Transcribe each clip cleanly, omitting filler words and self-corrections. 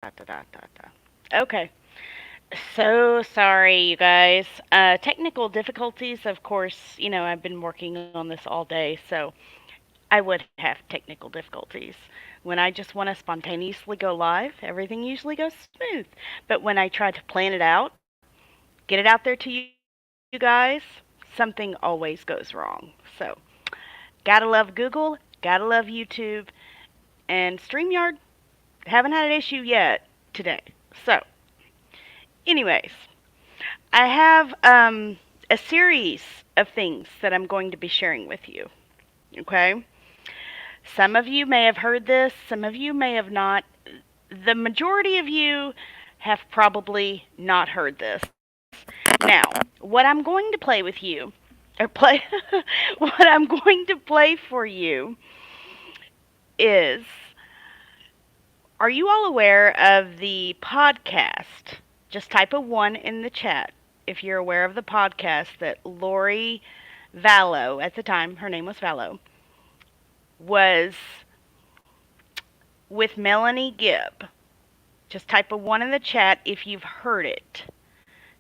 Da, da, da, da, da. Okay. So sorry, you guys. Technical difficulties, of course, I've been working on this all day, so I would have technical difficulties. When I just want to spontaneously go live, everything usually goes smooth. But when I try to plan it out, get it out there to you guys, something always goes wrong. So, gotta love Google, gotta love YouTube, and StreamYard. Haven't had an issue yet today. So, anyways, I have a series of things that I'm going to be sharing with you. Okay? Some of you may have heard this, some of you may have not. The majority of you have probably not heard this. Now, what I'm going to play with you, or play, what I'm going to play for you is, are you all aware of the podcast? Just type a 1 in the chat if you're aware of the podcast that Lori Vallow, at the time, her name was Vallow, was with Melanie Gibb. Just type a 1 in the chat if you've heard it.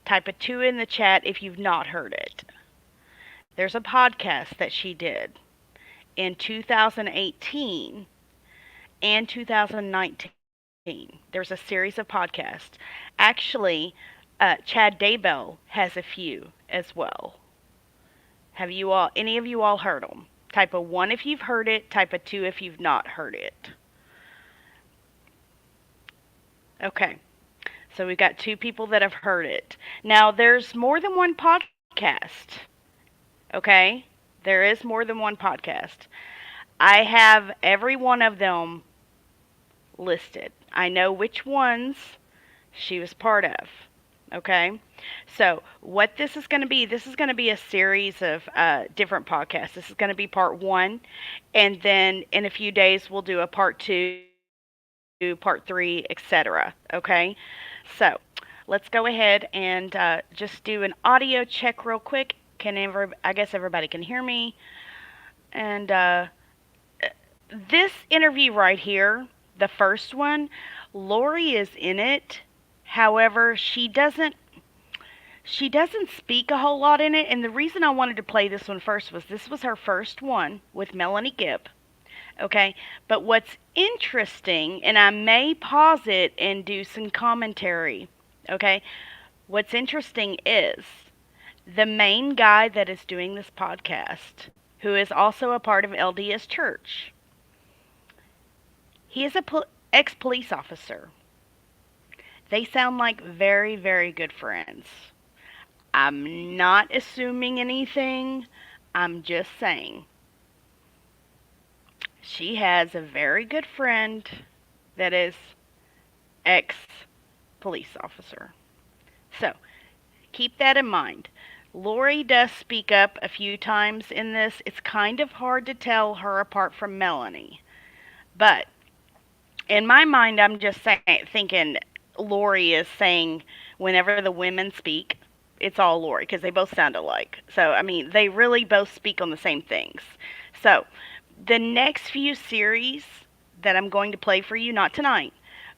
Type a 2 in the chat if you've not heard it. There's a podcast that she did in 2018 and 2019. There's a series of podcasts. Actually, Chad Daybell has a few as well. Have you all, any of you all heard them? Type a 1 if you've heard it, type a 2 if you've not heard it. Okay, so we've got 2 people that have heard it. Now, there's more than one podcast, okay? There is more than one podcast. I have every one of them listed. I know which ones she was part of. Okay? So, what this is going to be a series of different podcasts. This is going to be part 1, and then in a few days we'll do a part 2, part 3, etc. Okay? So, let's go ahead and just do an audio check real quick. I guess everybody can hear me. And this interview right here, the first one, Lori is in it. However, she doesn't speak a whole lot in it, and the reason I wanted to play this one first was this was her first one with Melanie Gibb. Okay, but what's interesting, and I may pause it and do some commentary. Okay, what's interesting is the main guy that is doing this podcast, who is also a part of LDS Church, he is a ex police officer. They sound like very, very good friends. I'm not assuming anything. I'm just saying. She has a very good friend that is ex police officer. So keep that in mind. Lori does speak up a few times in this. It's kind of hard to tell her apart from Melanie. But in my mind, I'm just thinking Lori is saying whenever the women speak, it's all Lori because they both sound alike. So, I mean, they really both speak on the same things. So, the next few series that I'm going to play for you, not tonight,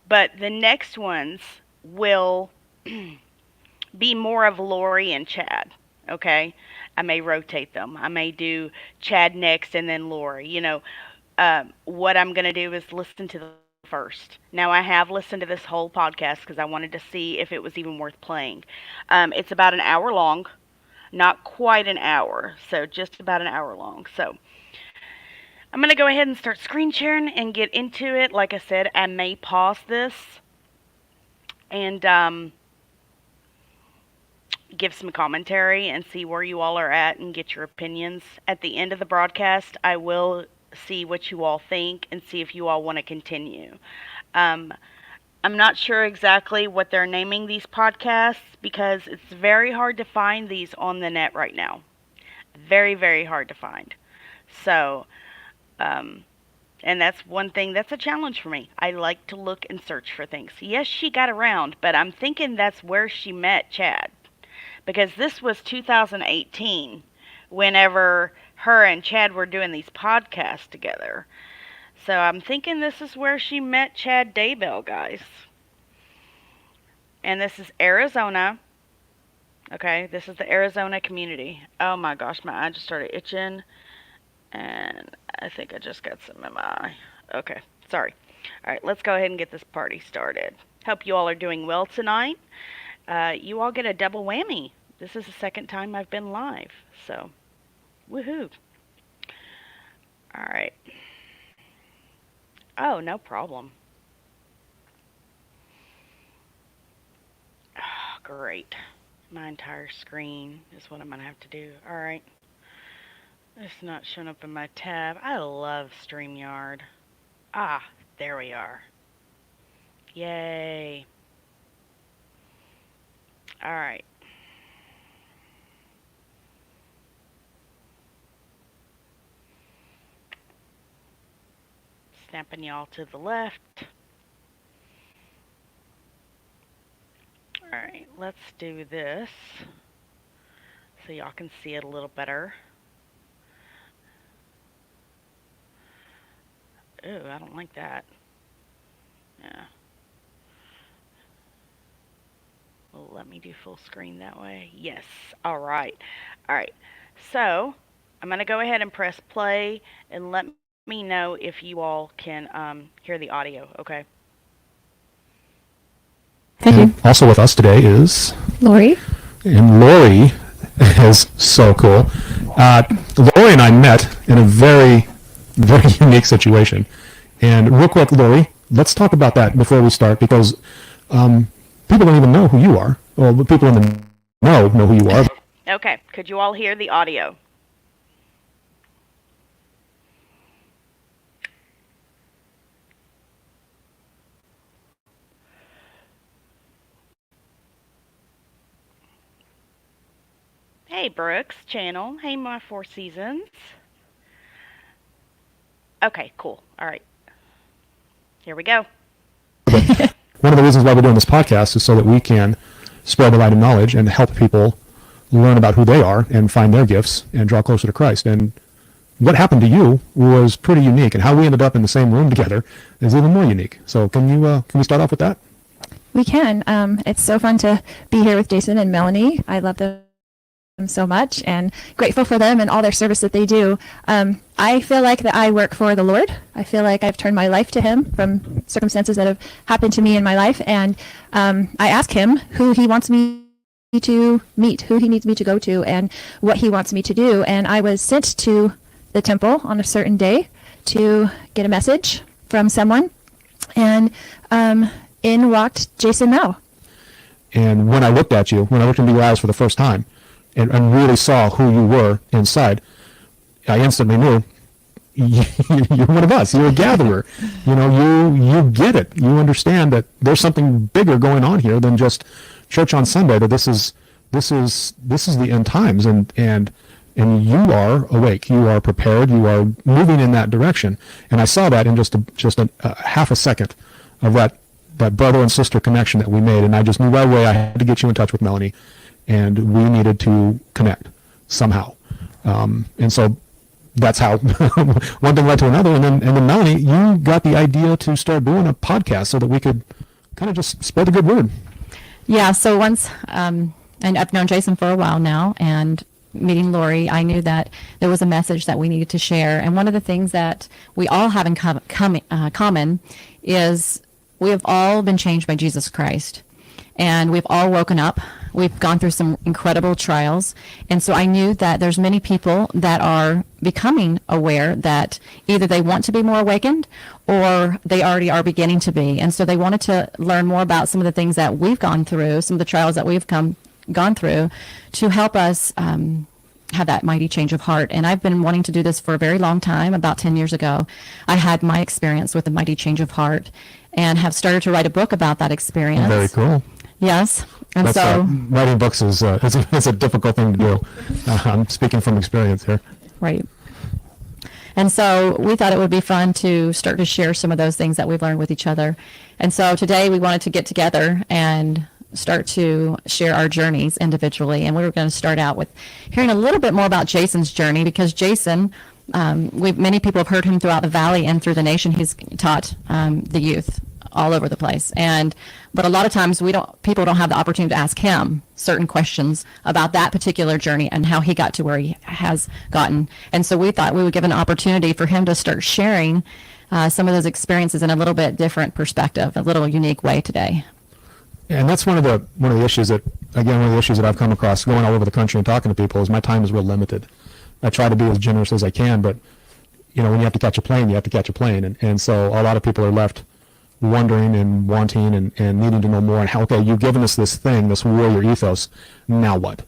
but the next ones will be more of Lori and Chad. Okay? I may rotate them. I may do Chad next and then Lori. What I'm going to do is listen to them first. Now, I have listened to this whole podcast because I wanted to see if it was even worth playing. It's about an hour long, not quite an hour, so just about an hour long. So, I'm going to go ahead and start screen sharing and get into it. Like I said, I may pause this and give some commentary and see where you all are at and get your opinions. At the end of the broadcast, I will see what you all think and see if you all want to continue. Um, I'm not sure exactly what they're naming these podcasts because it's very hard to find these on the net right now. Very, very hard to find. So, um, and that's one thing that's a challenge for me. I like to look and search for things. Yes, she got around, but I'm thinking that's where she met Chad. Because this was 2018 whenever her and Chad were doing these podcasts together. So I'm thinking this is where she met Chad Daybell, guys. And this is Arizona. Okay, this is the Arizona community. Oh my gosh, my eye just started itching, and I think I just got some in my eye. Okay, sorry. All right, let's go ahead and get this party started. Hope you all are doing well tonight. You all get a double whammy. This is the second time I've been live, so woohoo. All right. Oh, no problem. Oh, great. My entire screen is what I'm going to have to do. All right. It's not showing up in my tab. I love StreamYard. Ah, there we are. Yay. All right. Snapping y'all to the left. All right, let's do this so y'all can see it a little better. Ooh, I don't like that. Yeah. Well, let me do full screen that way. Yes. All right. All right. So I'm going to go ahead and press play and let me know if you all can hear the audio, okay? Thank you. Also with us today is Lori. And Lori is so cool. Lori and I met in a very, very unique situation. And real quick, Lori, let's talk about that before we start, because people don't even know who you are. Well, the people in the know who you are. Okay. Could you all hear the audio? Hey, Brooks channel. Hey, my Four Seasons. Okay, cool. All right. Here we go. One of the reasons why we're doing this podcast is so that we can spread the light of knowledge and help people learn about who they are and find their gifts and draw closer to Christ. And what happened to you was pretty unique, and how we ended up in the same room together is even more unique. So can we start off with that? We can. It's so fun to be here with Jason and Melanie. I love them so much and grateful for them and all their service that they do. I feel like that I work for the Lord. I feel like I've turned my life to Him from circumstances that have happened to me in my life, and I ask Him who He wants me to meet, who He needs me to go to, and what He wants me to do. And I was sent to the temple on a certain day to get a message from someone, and in walked Jason Mao. And when I looked at you, when I looked into your eyes for the first time, and really saw who you were inside, I instantly knew you're one of us. You're a gatherer. You get it. You understand that there's something bigger going on here than just church on Sunday. That this is the end times, and you are awake. You are prepared. You are moving in that direction. And I saw that in just a half a second of that brother and sister connection that we made, and I just knew right away I had to get you in touch with Melanie. And we needed to connect somehow, and so that's how one thing led to another. And then Melanie, you got the idea to start doing a podcast so that we could kind of just spread the good word. Yeah. So once, and I've known Jason for a while now, and meeting Lori, I knew that there was a message that we needed to share. And one of the things that we all have in common is we have all been changed by Jesus Christ. And we've all woken up. We've gone through some incredible trials. And so I knew that there's many people that are becoming aware that either they want to be more awakened or they already are beginning to be. And so they wanted to learn more about some of the things that we've gone through, some of the trials that we've gone through, to help us have that mighty change of heart. And I've been wanting to do this for a very long time. About 10 years ago, I had my experience with the mighty change of heart and have started to write a book about that experience. Very cool. Yes. And That's, so writing books is it's a difficult thing to do. I'm speaking from experience here. Right. And so we thought it would be fun to start to share some of those things that we've learned with each other. And so today we wanted to get together and start to share our journeys individually. And we were going to start out with hearing a little bit more about Jason's journey, because Jason, many people have heard him throughout the valley and through the nation. He's taught the youth all over the place. But a lot of times people don't have the opportunity to ask him certain questions about that particular journey and how he got to where he has gotten. And so we thought we would give an opportunity for him to start sharing some of those experiences in a little bit different perspective, a little unique way today. And that's one of the issues that I've come across going all over the country and talking to people is my time is real limited. I try to be as generous as I can, but when you have to catch a plane, you have to catch a plane. And so a lot of people are left wondering and wanting and needing to know more. And how, okay, you've given us this thing, this warrior ethos, now what?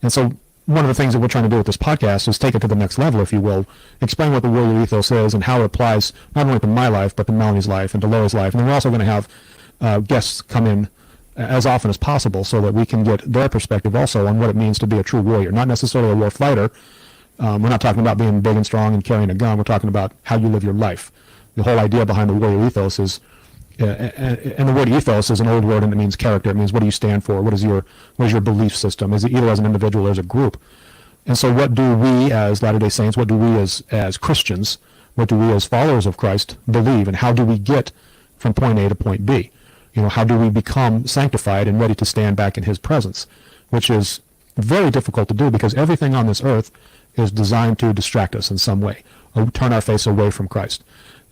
And so one of the things that we're trying to do with this podcast is take it to the next level, if you will, explain what the warrior ethos is and how it applies not only to my life, but to Melanie's life and to Laura's life. And then we're also going to have guests come in as often as possible so that we can get their perspective also on what it means to be a true warrior, not necessarily a war fighter. We're not talking about being big and strong and carrying a gun. We're talking about how you live your life. The whole idea behind the warrior ethos is, and the word ethos is an old word and it means character. It means what do you stand for? What is your belief system? Is it either as an individual or as a group? And so what do we as Latter-day Saints, what do we as Christians, what do we as followers of Christ believe, and how do we get from point A to point B? How do we become sanctified and ready to stand back in his presence, which is very difficult to do because everything on this earth is designed to distract us in some way or turn our face away from Christ.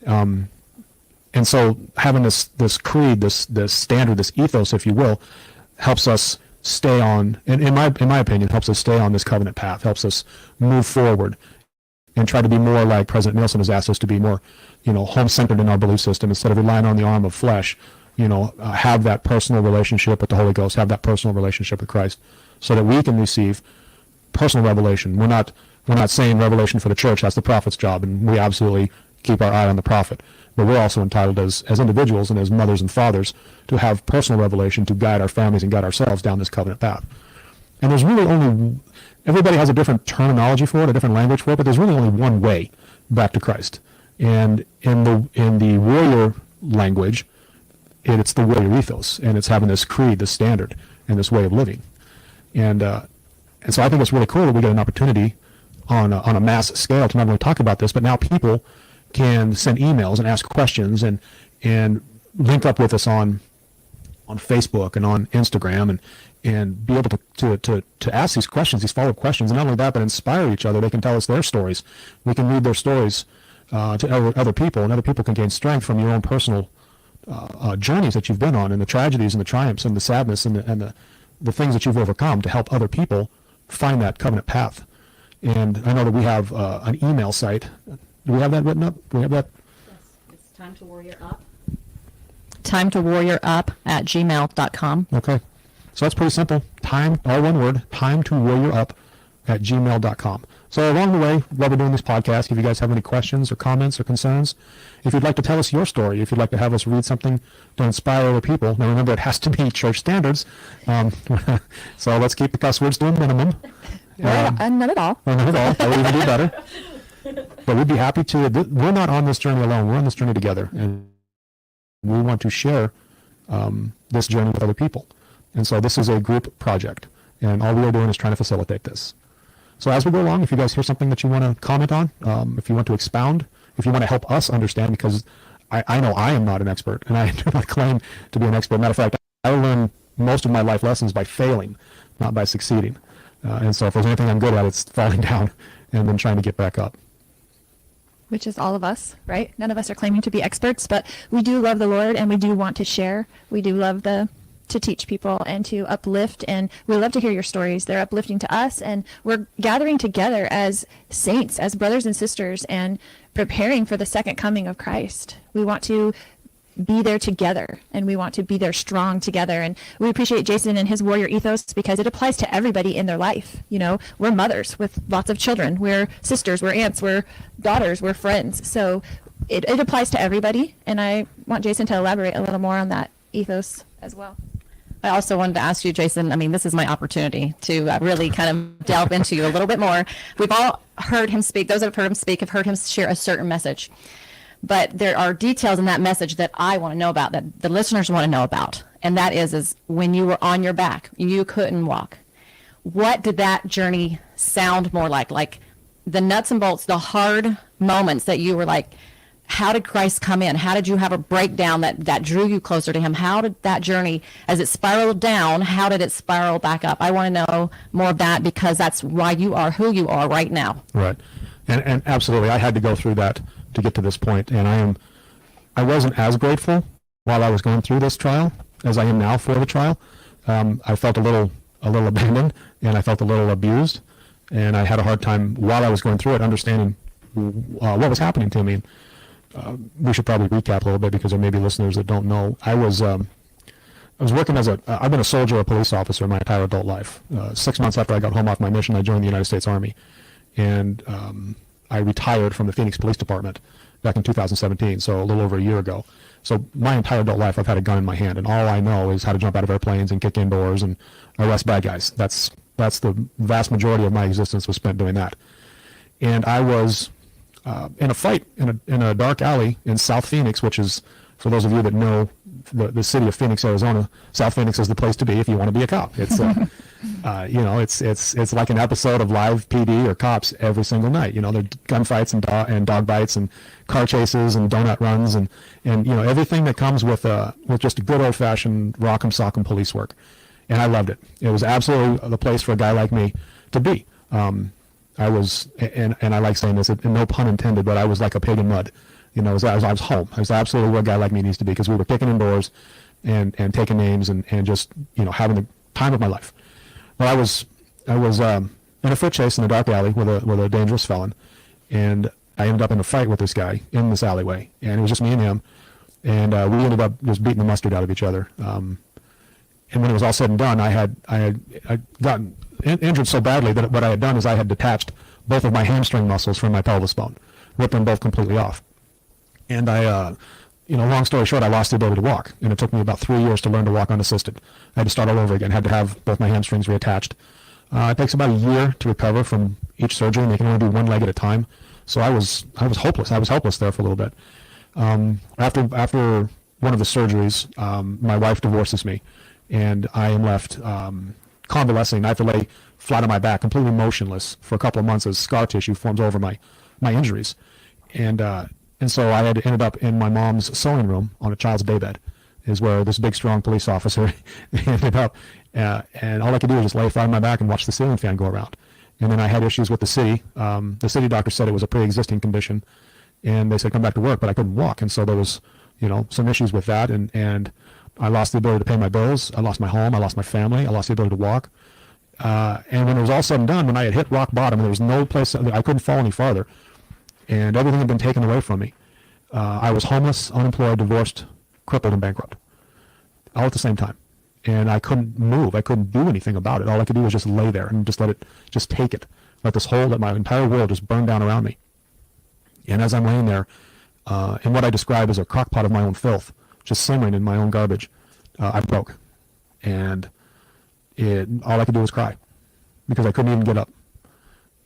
And so having this creed, this standard, this ethos, if you will, helps us stay on, in my opinion, helps us stay on this covenant path, helps us move forward and try to be more like President Nielsen has asked us to be more, home-centered in our belief system instead of relying on the arm of flesh. Have that personal relationship with the Holy Ghost, have that personal relationship with Christ, so that we can receive personal revelation. We're not saying revelation for the church, that's the prophet's job, and we absolutely keep our eye on the prophet. But we're also entitled as individuals and as mothers and fathers to have personal revelation to guide our families and guide ourselves down this covenant path. And there's really everybody has a different terminology for it, a different language for it, but there's really only one way back to Christ. And in the warrior language, it's the warrior ethos, and it's having this creed, this standard, and this way of living. And so I think it's really cool that we get an opportunity on a mass scale to not only talk about this, but now people can send emails and ask questions and link up with us on Facebook and on Instagram and be able to ask these questions, these follow-up questions, and not only that, but inspire each other. They can tell us their stories. We can read their stories to other people, and other people can gain strength from your own personal journeys that you've been on, and the tragedies and the triumphs and the sadness and the things that you've overcome to help other people find that covenant path. And I know that we have an email site. Do we have that written up? Do we have that? Yes, it's time to warrior up. Time to warrior up at gmail.com. Okay. So that's pretty simple. Time, all one word, time to warrior up at gmail.com. So along the way, while we're doing this podcast, if you guys have any questions or comments or concerns, if you'd like to tell us your story, if you'd like to have us read something to inspire other people, now remember it has to be church standards. So let's keep the cuss words to a minimum. None at all. Or none at all. That would even be better. But we'd be happy to. We're not on this journey alone. We're on this journey together, and we want to share this journey with other people. And so this is a group project, and all we are doing is trying to facilitate this. So as we go along, if you guys hear something that you want to comment on, if you want to expound, if you want to help us understand, because I know I am not an expert, and I do not claim to be an expert. Matter of fact, I learn most of my life lessons by failing, not by succeeding. And so if there's anything I'm good at, it's falling down and then trying to get back up. Which is all of us, right? None of us are claiming to be experts, but we do love the Lord and we do want to share. We do love to teach people and to uplift, and we love to hear your stories. They're uplifting to us, and we're gathering together as saints, as brothers and sisters, and preparing for the second coming of Christ. We want to be there together, and we want to be there strong together. And we appreciate Jason and his warrior ethos because it applies to everybody in their life. We're mothers with lots of children. We're sisters, we're aunts, we're daughters, we're friends. So it applies to everybody. And I want Jason to elaborate a little more on that ethos as well. I also wanted to ask you, Jason, this is my opportunity to really kind of delve into you a little bit more. We've all heard him speak. Those that have heard him speak have heard him share a certain message. But there are details in that message that I want to know about, that the listeners want to know about. And that is when you were on your back, you couldn't walk. What did that journey sound more like? Like the nuts and bolts, the hard moments that you were like how did Christ come in? How did you have a breakdown that drew you closer to him? How did that journey, as it spiraled down, how did it spiral back up? I want to know more of that, because that's why you are who you are right now. Right. And absolutely, I had to go through that to get to this point. And I wasn't as grateful while I was going through this trial as I am now for the trial. I felt a little abandoned, and I felt a little abused, and I had a hard time while I was going through it understanding what was happening to me. We should probably recap a little bit, because there may be listeners that don't know. I was working I've been a soldier, a police officer my entire adult life. 6 months after I got home off my mission, I joined the United States Army, and I retired from the Phoenix Police Department back in 2017, so a little over a year ago. So my entire adult life, I've had a gun in my hand, and all I know is how to jump out of airplanes and kick in doors and arrest bad guys. That's the vast majority of my existence was spent doing that. And I was in a fight in a dark alley in South Phoenix, which is, for those of you that know the city of Phoenix, Arizona, South Phoenix is the place to be if you want to be a cop. It's it's like an episode of live PD or cops every single night. There are gunfights and dog bites and car chases and donut runs and everything that comes with just a good old fashioned rock'em sock'em police work. And I loved it. It was absolutely the place for a guy like me to be. I was, and I like saying this, and no pun intended, but I was like a pig in mud. I was home. I was absolutely where a guy like me needs to be, because we were kicking indoors and taking names and just, having the time of my life. Well, I was in a foot chase in a dark alley with a dangerous felon, and I ended up in a fight with this guy in this alleyway, and it was just me and him, and we ended up just beating the mustard out of each other. And when it was all said and done, I had gotten injured so badly that what I had done is I had detached both of my hamstring muscles from my pelvis bone, ripped them both completely off. And long story short, I lost the ability to walk, and it took me about 3 years to learn to walk unassisted. I had to start all over again, had to have both my hamstrings reattached. It takes about a year to recover from each surgery, and they can only do one leg at a time. So I was hopeless. I was helpless there for a little bit. After one of the surgeries, my wife divorces me, and I am left convalescing. I have to lay flat on my back, completely motionless, for a couple of months as scar tissue forms over my injuries. And so I had ended up in my mom's sewing room on a child's daybed, is where this big, strong police officer ended up. And all I could do was just lay flat on my back and watch the ceiling fan go around. And then I had issues with the city. The city doctor said it was a pre-existing condition, and they said come back to work, but I couldn't walk. And so there was, some issues with that. And I lost the ability to pay my bills. I lost my home. I lost my family. I lost the ability to walk. And when it was all said and done, when I had hit rock bottom, there was no place, I couldn't fall any farther, and everything had been taken away from me. I was homeless, unemployed, divorced, crippled, and bankrupt, all at the same time. And I couldn't move. I couldn't do anything about it. All I could do was just lay there and just take it. Let my entire world just burn down around me. And as I'm laying there, in what I describe as a crock pot of my own filth, just simmering in my own garbage, I broke. And all I could do was cry, because I couldn't even get up.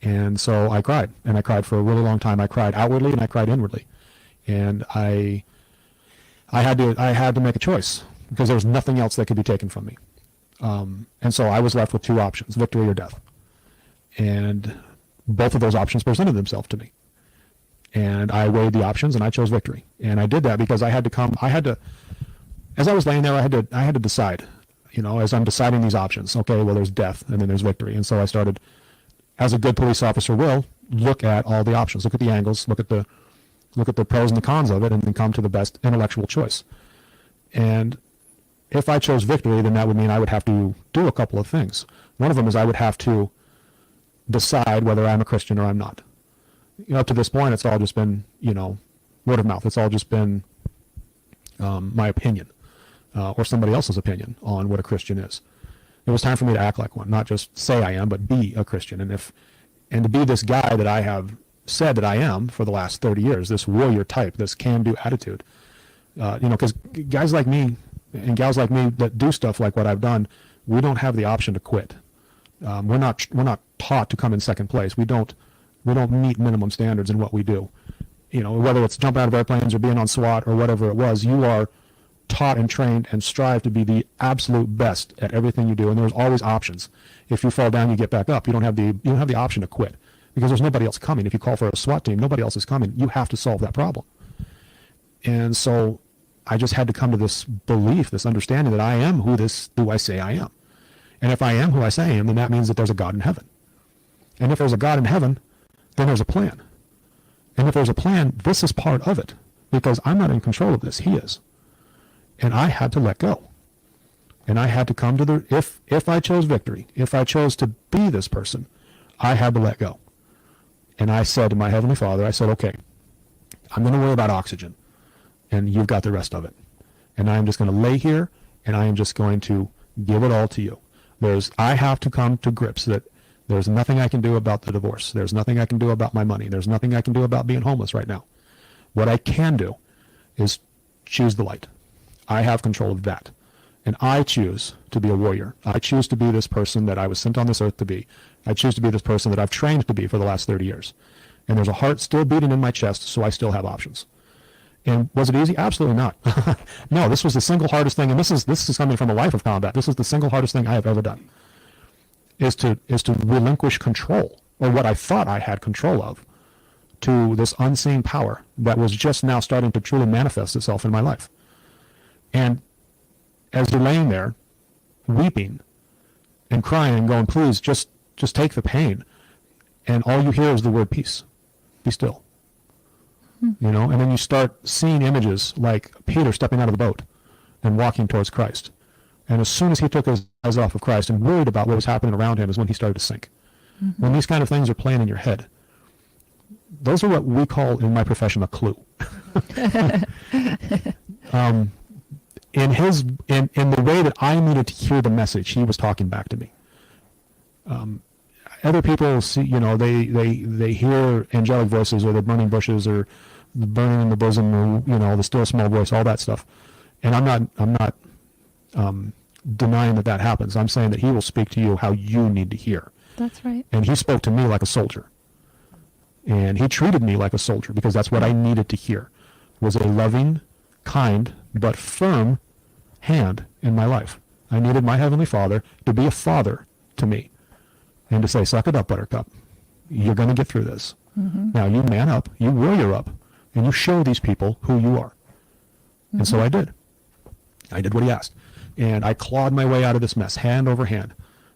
And so I cried, and I cried for a really long time. I cried outwardly and I cried inwardly. And I had to make a choice, because there was nothing else that could be taken from me. And so I was left with two options, victory or death. And both of those options presented themselves to me. And I weighed the options, and I chose victory. And I did that because as I was laying there, I had to decide, as I'm deciding these options, okay, well, there's death and then there's victory. And so I started, as a good police officer will, look at all the options, look at the angles, look at the pros and the cons of it, and then come to the best intellectual choice. And if I chose victory, then that would mean I would have to do a couple of things. One of them is I would have to decide whether I'm a Christian or I'm not. Up to this point, it's all just been, word of mouth. It's all just been my opinion, or somebody else's opinion on what a Christian is. It was time for me to act like one, not just say I am, but be a Christian. And to be this guy that I have said that I am for the last 30 years, this warrior type, this can-do attitude. Because guys like me and gals like me that do stuff like what I've done, we don't have the option to quit. We're not taught to come in second place. We don't meet minimum standards in what we do. Whether it's jumping out of airplanes or being on SWAT or whatever it was, you are taught and trained and strive to be the absolute best at everything you do. And there's always options. If you fall down, you get back up. You don't have the option to quit, because there's nobody else coming. If you call for a SWAT team, nobody else is coming. You have to solve that problem. And so I just had to come to this belief, this understanding that I am who I say I am. And if I am who I say I am, then that means that there's a God in heaven. And if there's a God in heaven, then there's a plan. And if there's a plan, this is part of it. Because I'm not in control of this, he is. And I had to let go. And I had to come to if I chose victory, if I chose to be this person, I had to let go. And I said to my Heavenly Father, I said, okay, I'm going to worry about oxygen. And you've got the rest of it. And I'm just going to lay here, and I am just going to give it all to you. I have to come to grips that there's nothing I can do about the divorce. There's nothing I can do about my money. There's nothing I can do about being homeless right now. What I can do is choose the light. I have control of that. And I choose to be a warrior. I choose to be this person that I was sent on this earth to be. I choose to be this person that I've trained to be for the last 30 years. And there's a heart still beating in my chest, so I still have options. And was it easy? Absolutely not. No, this was the single hardest thing, and this is coming from a life of combat. This is the single hardest thing I have ever done, is to relinquish control, or what I thought I had control of, to this unseen power that was just now starting to truly manifest itself in my life. And as you're laying there, weeping and crying and going, please, just take the pain, and all you hear is the word peace. Be still. You know, and then you start seeing images like Peter stepping out of the boat and walking towards Christ. And as soon as he took his eyes off of Christ and worried about what was happening around him is when he started to sink. Mm-hmm. When these kind of things are playing in your head, those are what we call in my profession a clue. In the way that I needed to hear the message, he was talking back to me. Other people see, you know, they hear angelic voices, or the burning bushes, or the burning in the bosom, or, you know, the still small voice, all that stuff. And I'm not denying that happens. I'm saying that he will speak to you how you need to hear. That's right. And he spoke to me like a soldier. And he treated me like a soldier, because that's what I needed to hear, was a loving, kind, but firm hand in my life. I needed my Heavenly Father to be a father to me, and to say, suck it up, buttercup. You're going to get through this. Mm-hmm. Now you man up, you warrior up, and you show these people who you are. Mm-hmm. And so I did. I did what he asked. And I clawed my way out of this mess, hand over hand.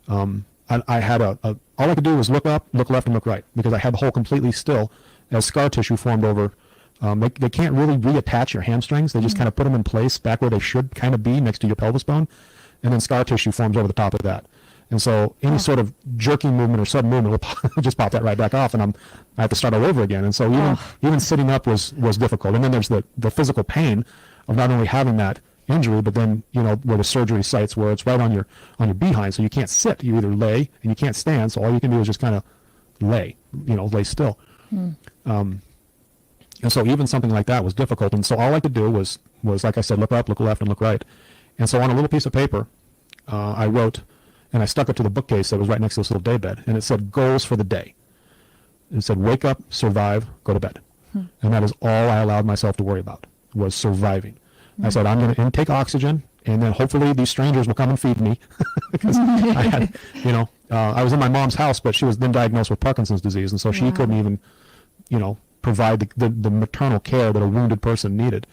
I had all I could do was look up, look left, and look right, because I had the hole completely still as scar tissue formed over. They can't really reattach your hamstrings. They just kind of put them in place back where they should kind of be, next to your pelvis bone. And then scar tissue forms over the top of that. And so any sort of jerking movement or sudden movement will just pop that right back off, and I have to start all over again. And so even sitting up was difficult. And then there's the physical pain of not only having that injury, but then, you know, where the surgery sites, where it's right on your behind, so you can't sit. You either lay, and you can't stand, so all you can do is just kind of lay still. And so even something like that was difficult. And so all I could do was like I said, look up, look left, and look right. And so on a little piece of paper, I wrote, and I stuck it to the bookcase that was right next to this little daybed, and it said goals for the day. It said wake up, survive, go to bed. And that is all I allowed myself to worry about, was surviving. I said, I'm going to intake oxygen, and then hopefully these strangers will come and feed me. Because I had, I was in my mom's house, but she was then diagnosed with Parkinson's disease, and so she couldn't even, provide the maternal care that a wounded person needed.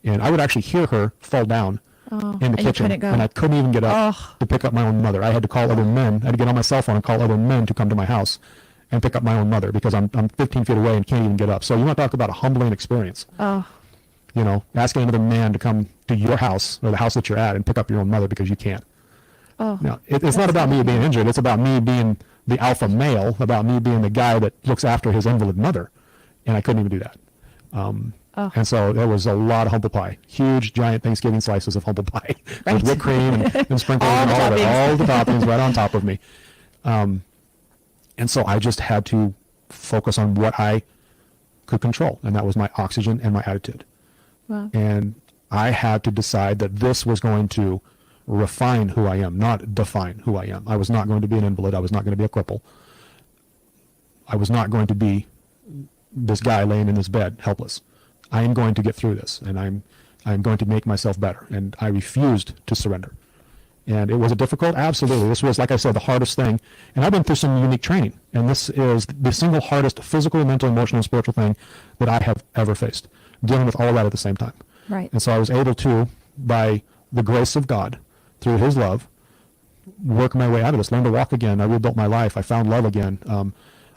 And I would actually hear her fall down in the kitchen, and I couldn't even get up to pick up my own mother. I had to call other men. I had to get on my cell phone and call other men to come to my house and pick up my own mother, because I'm 15 feet away and can't even get up. So you want to talk about a humbling experience. Asking another man to come to your house, or the house that you're at, and pick up your own mother because you can't. Now, it's not about me being injured. It's about me being the alpha male, about me being the guy that looks after his invalid mother, and I couldn't even do that. And so there was a lot of humble pie, huge, giant Thanksgiving slices of humble pie with whipped cream and sprinkles and all of it, all the toppings right on top of me. And so I just had to focus on what I could control, and that was my oxygen and my attitude. Wow. And I had to decide that this was going to refine who I am, not define who I am. I was not going to be an invalid. I was not going to be a cripple. I was not going to be this guy laying in this bed, helpless. I am going to get through this, and I'm going to make myself better. And I refused to surrender. And it was a difficult, absolutely. This was, like I said, the hardest thing. And I've been through some unique training. And this is the single hardest physical, mental, emotional, and spiritual thing that I have ever faced, dealing with all that at the same time. Right. And so I was able to, by the grace of God, through his love, work my way out of this, learn to walk again. I rebuilt my life. I found love again.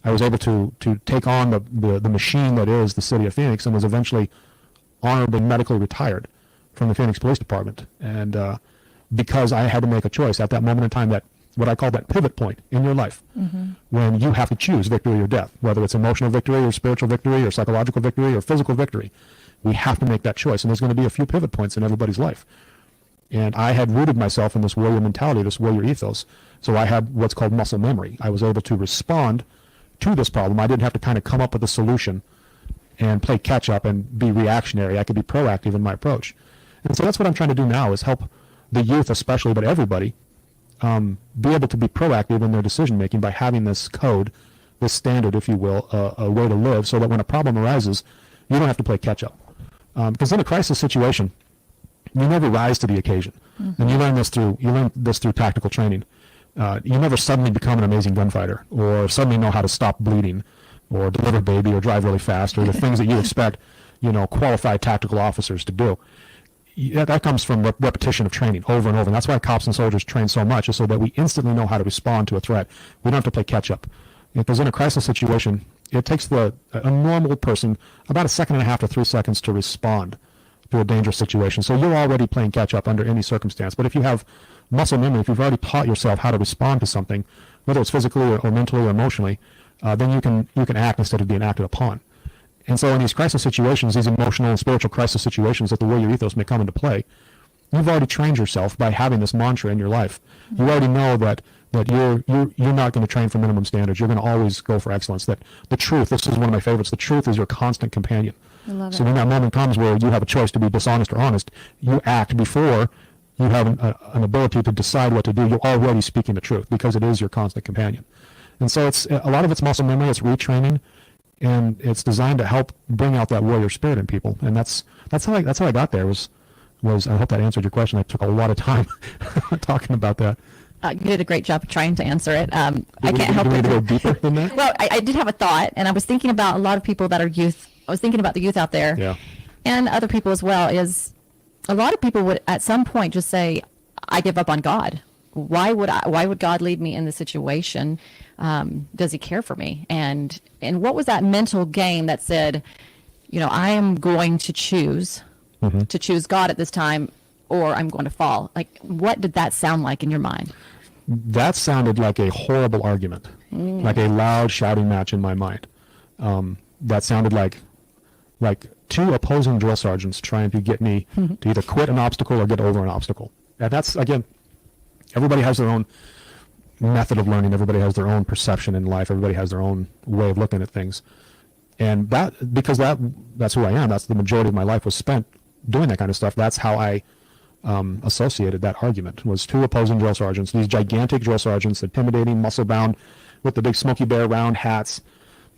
I was able to take on the machine that is the city of Phoenix, and was eventually honored and medically retired from the Phoenix Police Department. And because I had to make a choice at that moment in time, that what I call that pivot point in your life, when you have to choose victory or death, whether it's emotional victory or spiritual victory or psychological victory or physical victory, we have to make that choice. And there's going to be a few pivot points in everybody's life. And I had rooted myself in this warrior mentality, this warrior ethos. So I had what's called muscle memory. I was able to respond to this problem. I didn't have to kind of come up with a solution and play catch up and be reactionary. I could be proactive in my approach. And so that's what I'm trying to do now, is help the youth especially, but everybody, be able to be proactive in their decision making by having this code, this standard, if you will, a way to live, so that when a problem arises, you don't have to play catch up. Because in a crisis situation, you never rise to the occasion. And you learn this through tactical training. You never suddenly become an amazing gunfighter, or suddenly know how to stop bleeding, or deliver a baby, or drive really fast, or the things that you expect, qualified tactical officers to do. That comes from repetition of training over and over. And that's why cops and soldiers train so much, is so that we instantly know how to respond to a threat. We don't have to play catch up. Because in a crisis situation, it takes a normal person about 1.5 seconds to 3 seconds to respond to a dangerous situation. So you're already playing catch up under any circumstance. But if you have muscle memory, if you've already taught yourself how to respond to something, whether it's physically or mentally or emotionally, then you can act instead of being acted upon. And so in these crisis situations, these emotional and spiritual crisis situations that the warrior ethos may come into play, you've already trained yourself by having this mantra in your life. You already know that you're not going to train for minimum standards. You're going to always go for excellence. That the truth, this is one of my favorites, the truth is your constant companion. I love So it. when that moment comes where you have a choice to be dishonest or honest, you act before you have an ability to decide what to do. You're already speaking the truth because it is your constant companion. And so it's a lot of it's muscle memory, it's retraining, and it's designed to help bring out that warrior spirit in people. And that's how I got there. Was I hope that answered your question. I took a lot of time talking about that. You did a great job of trying to answer it. I can't help Do we it. need to go deeper than that? Well, I did have a thought, and I was thinking about a lot of people that are youth. I was thinking about the youth out there, Yeah. and other people as well. Is a lot of people would at some point just say, "I give up on God. Why would God leave me in this situation? Does He care for me?" And what was that mental game that said, I am going to choose God at this time, or I'm going to fall? Like, what did that sound like in your mind? That sounded like a horrible argument, like a loud shouting match in my mind. That sounded like two opposing drill sergeants trying to get me to either quit an obstacle or get over an obstacle. And that's, again, everybody has their own method of learning. Everybody has their own perception in life. Everybody has their own way of looking at things. And because that's who I am. That's the majority of my life was spent doing that kind of stuff. That's how I associated that argument, was two opposing drill sergeants, these gigantic drill sergeants, intimidating, muscle-bound, with the big Smokey Bear round hats,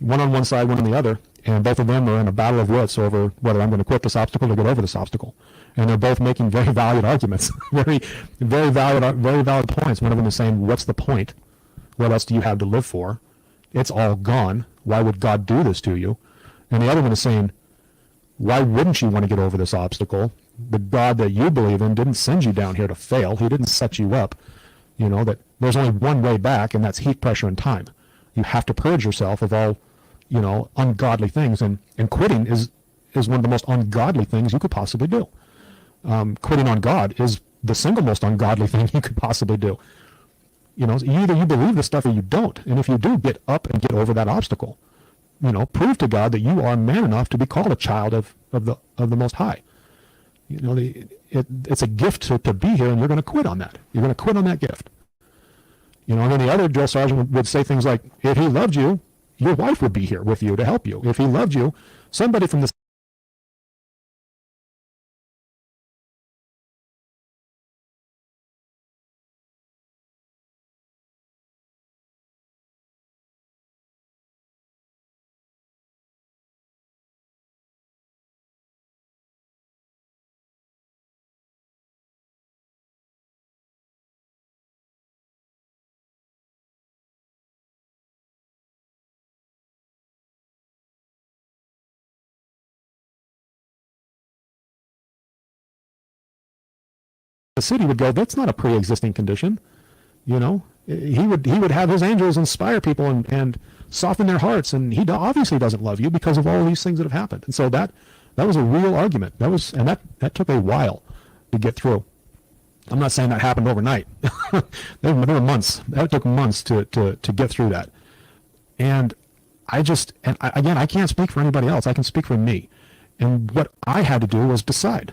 one on one side, one on the other, and both of them are in a battle of wits over whether I'm going to quit this obstacle or get over this obstacle. And they're both making very valid arguments, very valid points. One of them is saying, what's the point? What else do you have to live for? It's all gone. Why would God do this to you? And the other one is saying, why wouldn't you want to get over this obstacle? The God that you believe in didn't send you down here to fail. He didn't set you up. That there's only one way back, and that's heat, pressure, and time. You have to purge yourself of all, ungodly things. And quitting is one of the most ungodly things you could possibly do. Quitting on God is the single most ungodly thing you could possibly do. Either you believe this stuff or you don't. And if you do, get up and get over that obstacle. Prove to God that you are man enough to be called a child of the Most High. It's a gift to be here, and you're going to quit on that. You're going to quit on that gift. And then the other drill sergeant would say things like, if he loved you, your wife would be here with you to help you. If he loved you, somebody from the the city would go, that's not a pre-existing condition. You know, he would have his angels inspire people and soften their hearts, and he obviously doesn't love you because of all these things that have happened. And so that was a real argument. That took a while to get through. I'm not saying that happened overnight. there were months. That took months to get through that. And I can't speak for anybody else. I can speak for me. And what I had to do was decide.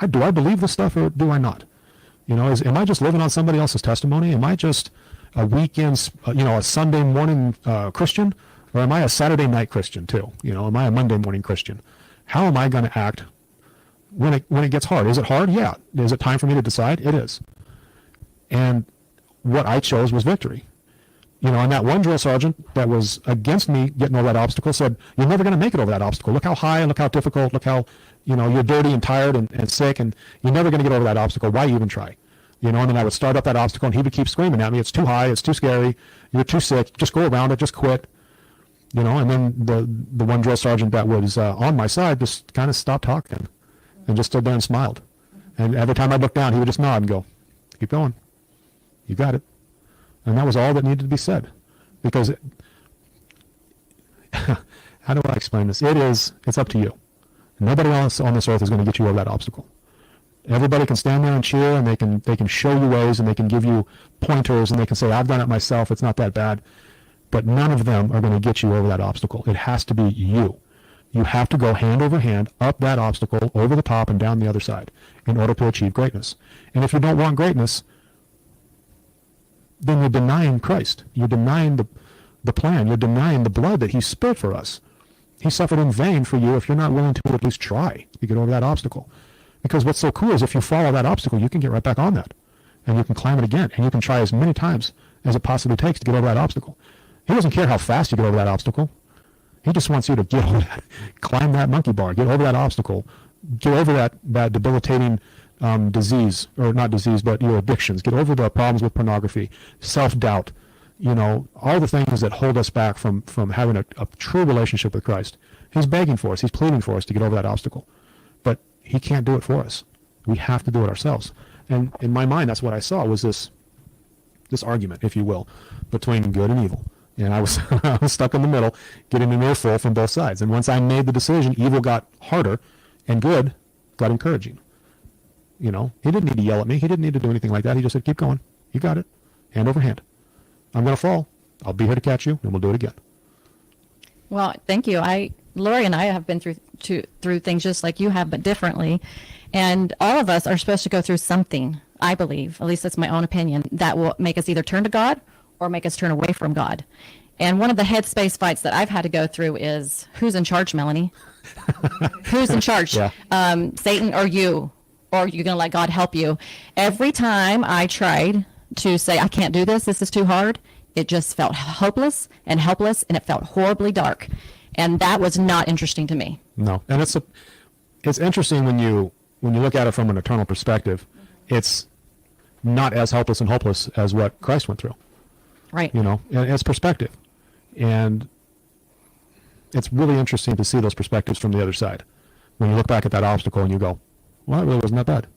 Do I believe this stuff or do I not? You know, am I just living on somebody else's testimony? Am I just a weekend, a Sunday morning Christian? Or am I a Saturday night Christian too? You know, am I a Monday morning Christian? How am I going to act when it gets hard? Is it hard? Yeah. Is it time for me to decide? It is. And what I chose was victory. You know, and that one drill sergeant that was against me getting over that obstacle said, you're never going to make it over that obstacle. Look how high, look how difficult, look how, you're dirty and tired and sick, and you're never going to get over that obstacle. Why even try? You know, and then I would start up that obstacle, and he would keep screaming at me, it's too high, it's too scary, you're too sick, just go around it, just quit. You know, and then the one drill sergeant that was on my side just kind of stopped talking and just stood there and smiled. And every time I looked down, he would just nod and go, keep going. You got it. And that was all that needed to be said. Because, how do I explain this? It's up to you. Nobody else on this earth is going to get you over that obstacle. Everybody can stand there and cheer, and they can show you ways, and they can give you pointers, and they can say, I've done it myself, it's not that bad. But none of them are going to get you over that obstacle. It has to be you. You have to go hand over hand up that obstacle, over the top and down the other side in order to achieve greatness. And if you don't want greatness, then you're denying Christ. You're denying the plan. You're denying the blood that he spilled for us. He suffered in vain for you if you're not willing to at least try to get over that obstacle. Because what's so cool is if you follow that obstacle, you can get right back on that. And you can climb it again. And you can try as many times as it possibly takes to get over that obstacle. He doesn't care how fast you get over that obstacle. He just wants you to get over that, climb that monkey bar, get over that obstacle, get over that debilitating disease, or not disease, but your addictions. Get over the problems with pornography, self-doubt, all the things that hold us back from having a true relationship with Christ. He's begging for us. He's pleading for us to get over that obstacle. But he can't do it for us. We have to do it ourselves. And in my mind, that's what I saw was this argument, if you will, between good and evil. And I was stuck in the middle, getting an earful from both sides. And once I made the decision, evil got harder and good got encouraging. He didn't need to yell at me. He didn't need to do anything like that. He just said, keep going. You got it. Hand over hand. I'm going to fall. I'll be here to catch you, and we'll do it again. Well, thank you. Lori and I have been through things just like you have, but differently. And all of us are supposed to go through something, I believe, at least that's my own opinion, that will make us either turn to God or make us turn away from God. And one of the headspace fights that I've had to go through is, who's in charge, Melanie? Who's in charge? Yeah. Satan or you? Or are you going to let God help you? Every time I tried to say, I can't do this, this is too hard, it just felt hopeless and helpless, and it felt horribly dark. And that was not interesting to me. No. And it's interesting when you look at it from an eternal perspective. It's not as helpless and hopeless as what Christ went through. Right. And it's perspective. And it's really interesting to see those perspectives from the other side. When you look back at that obstacle and you go, well, it really wasn't that bad.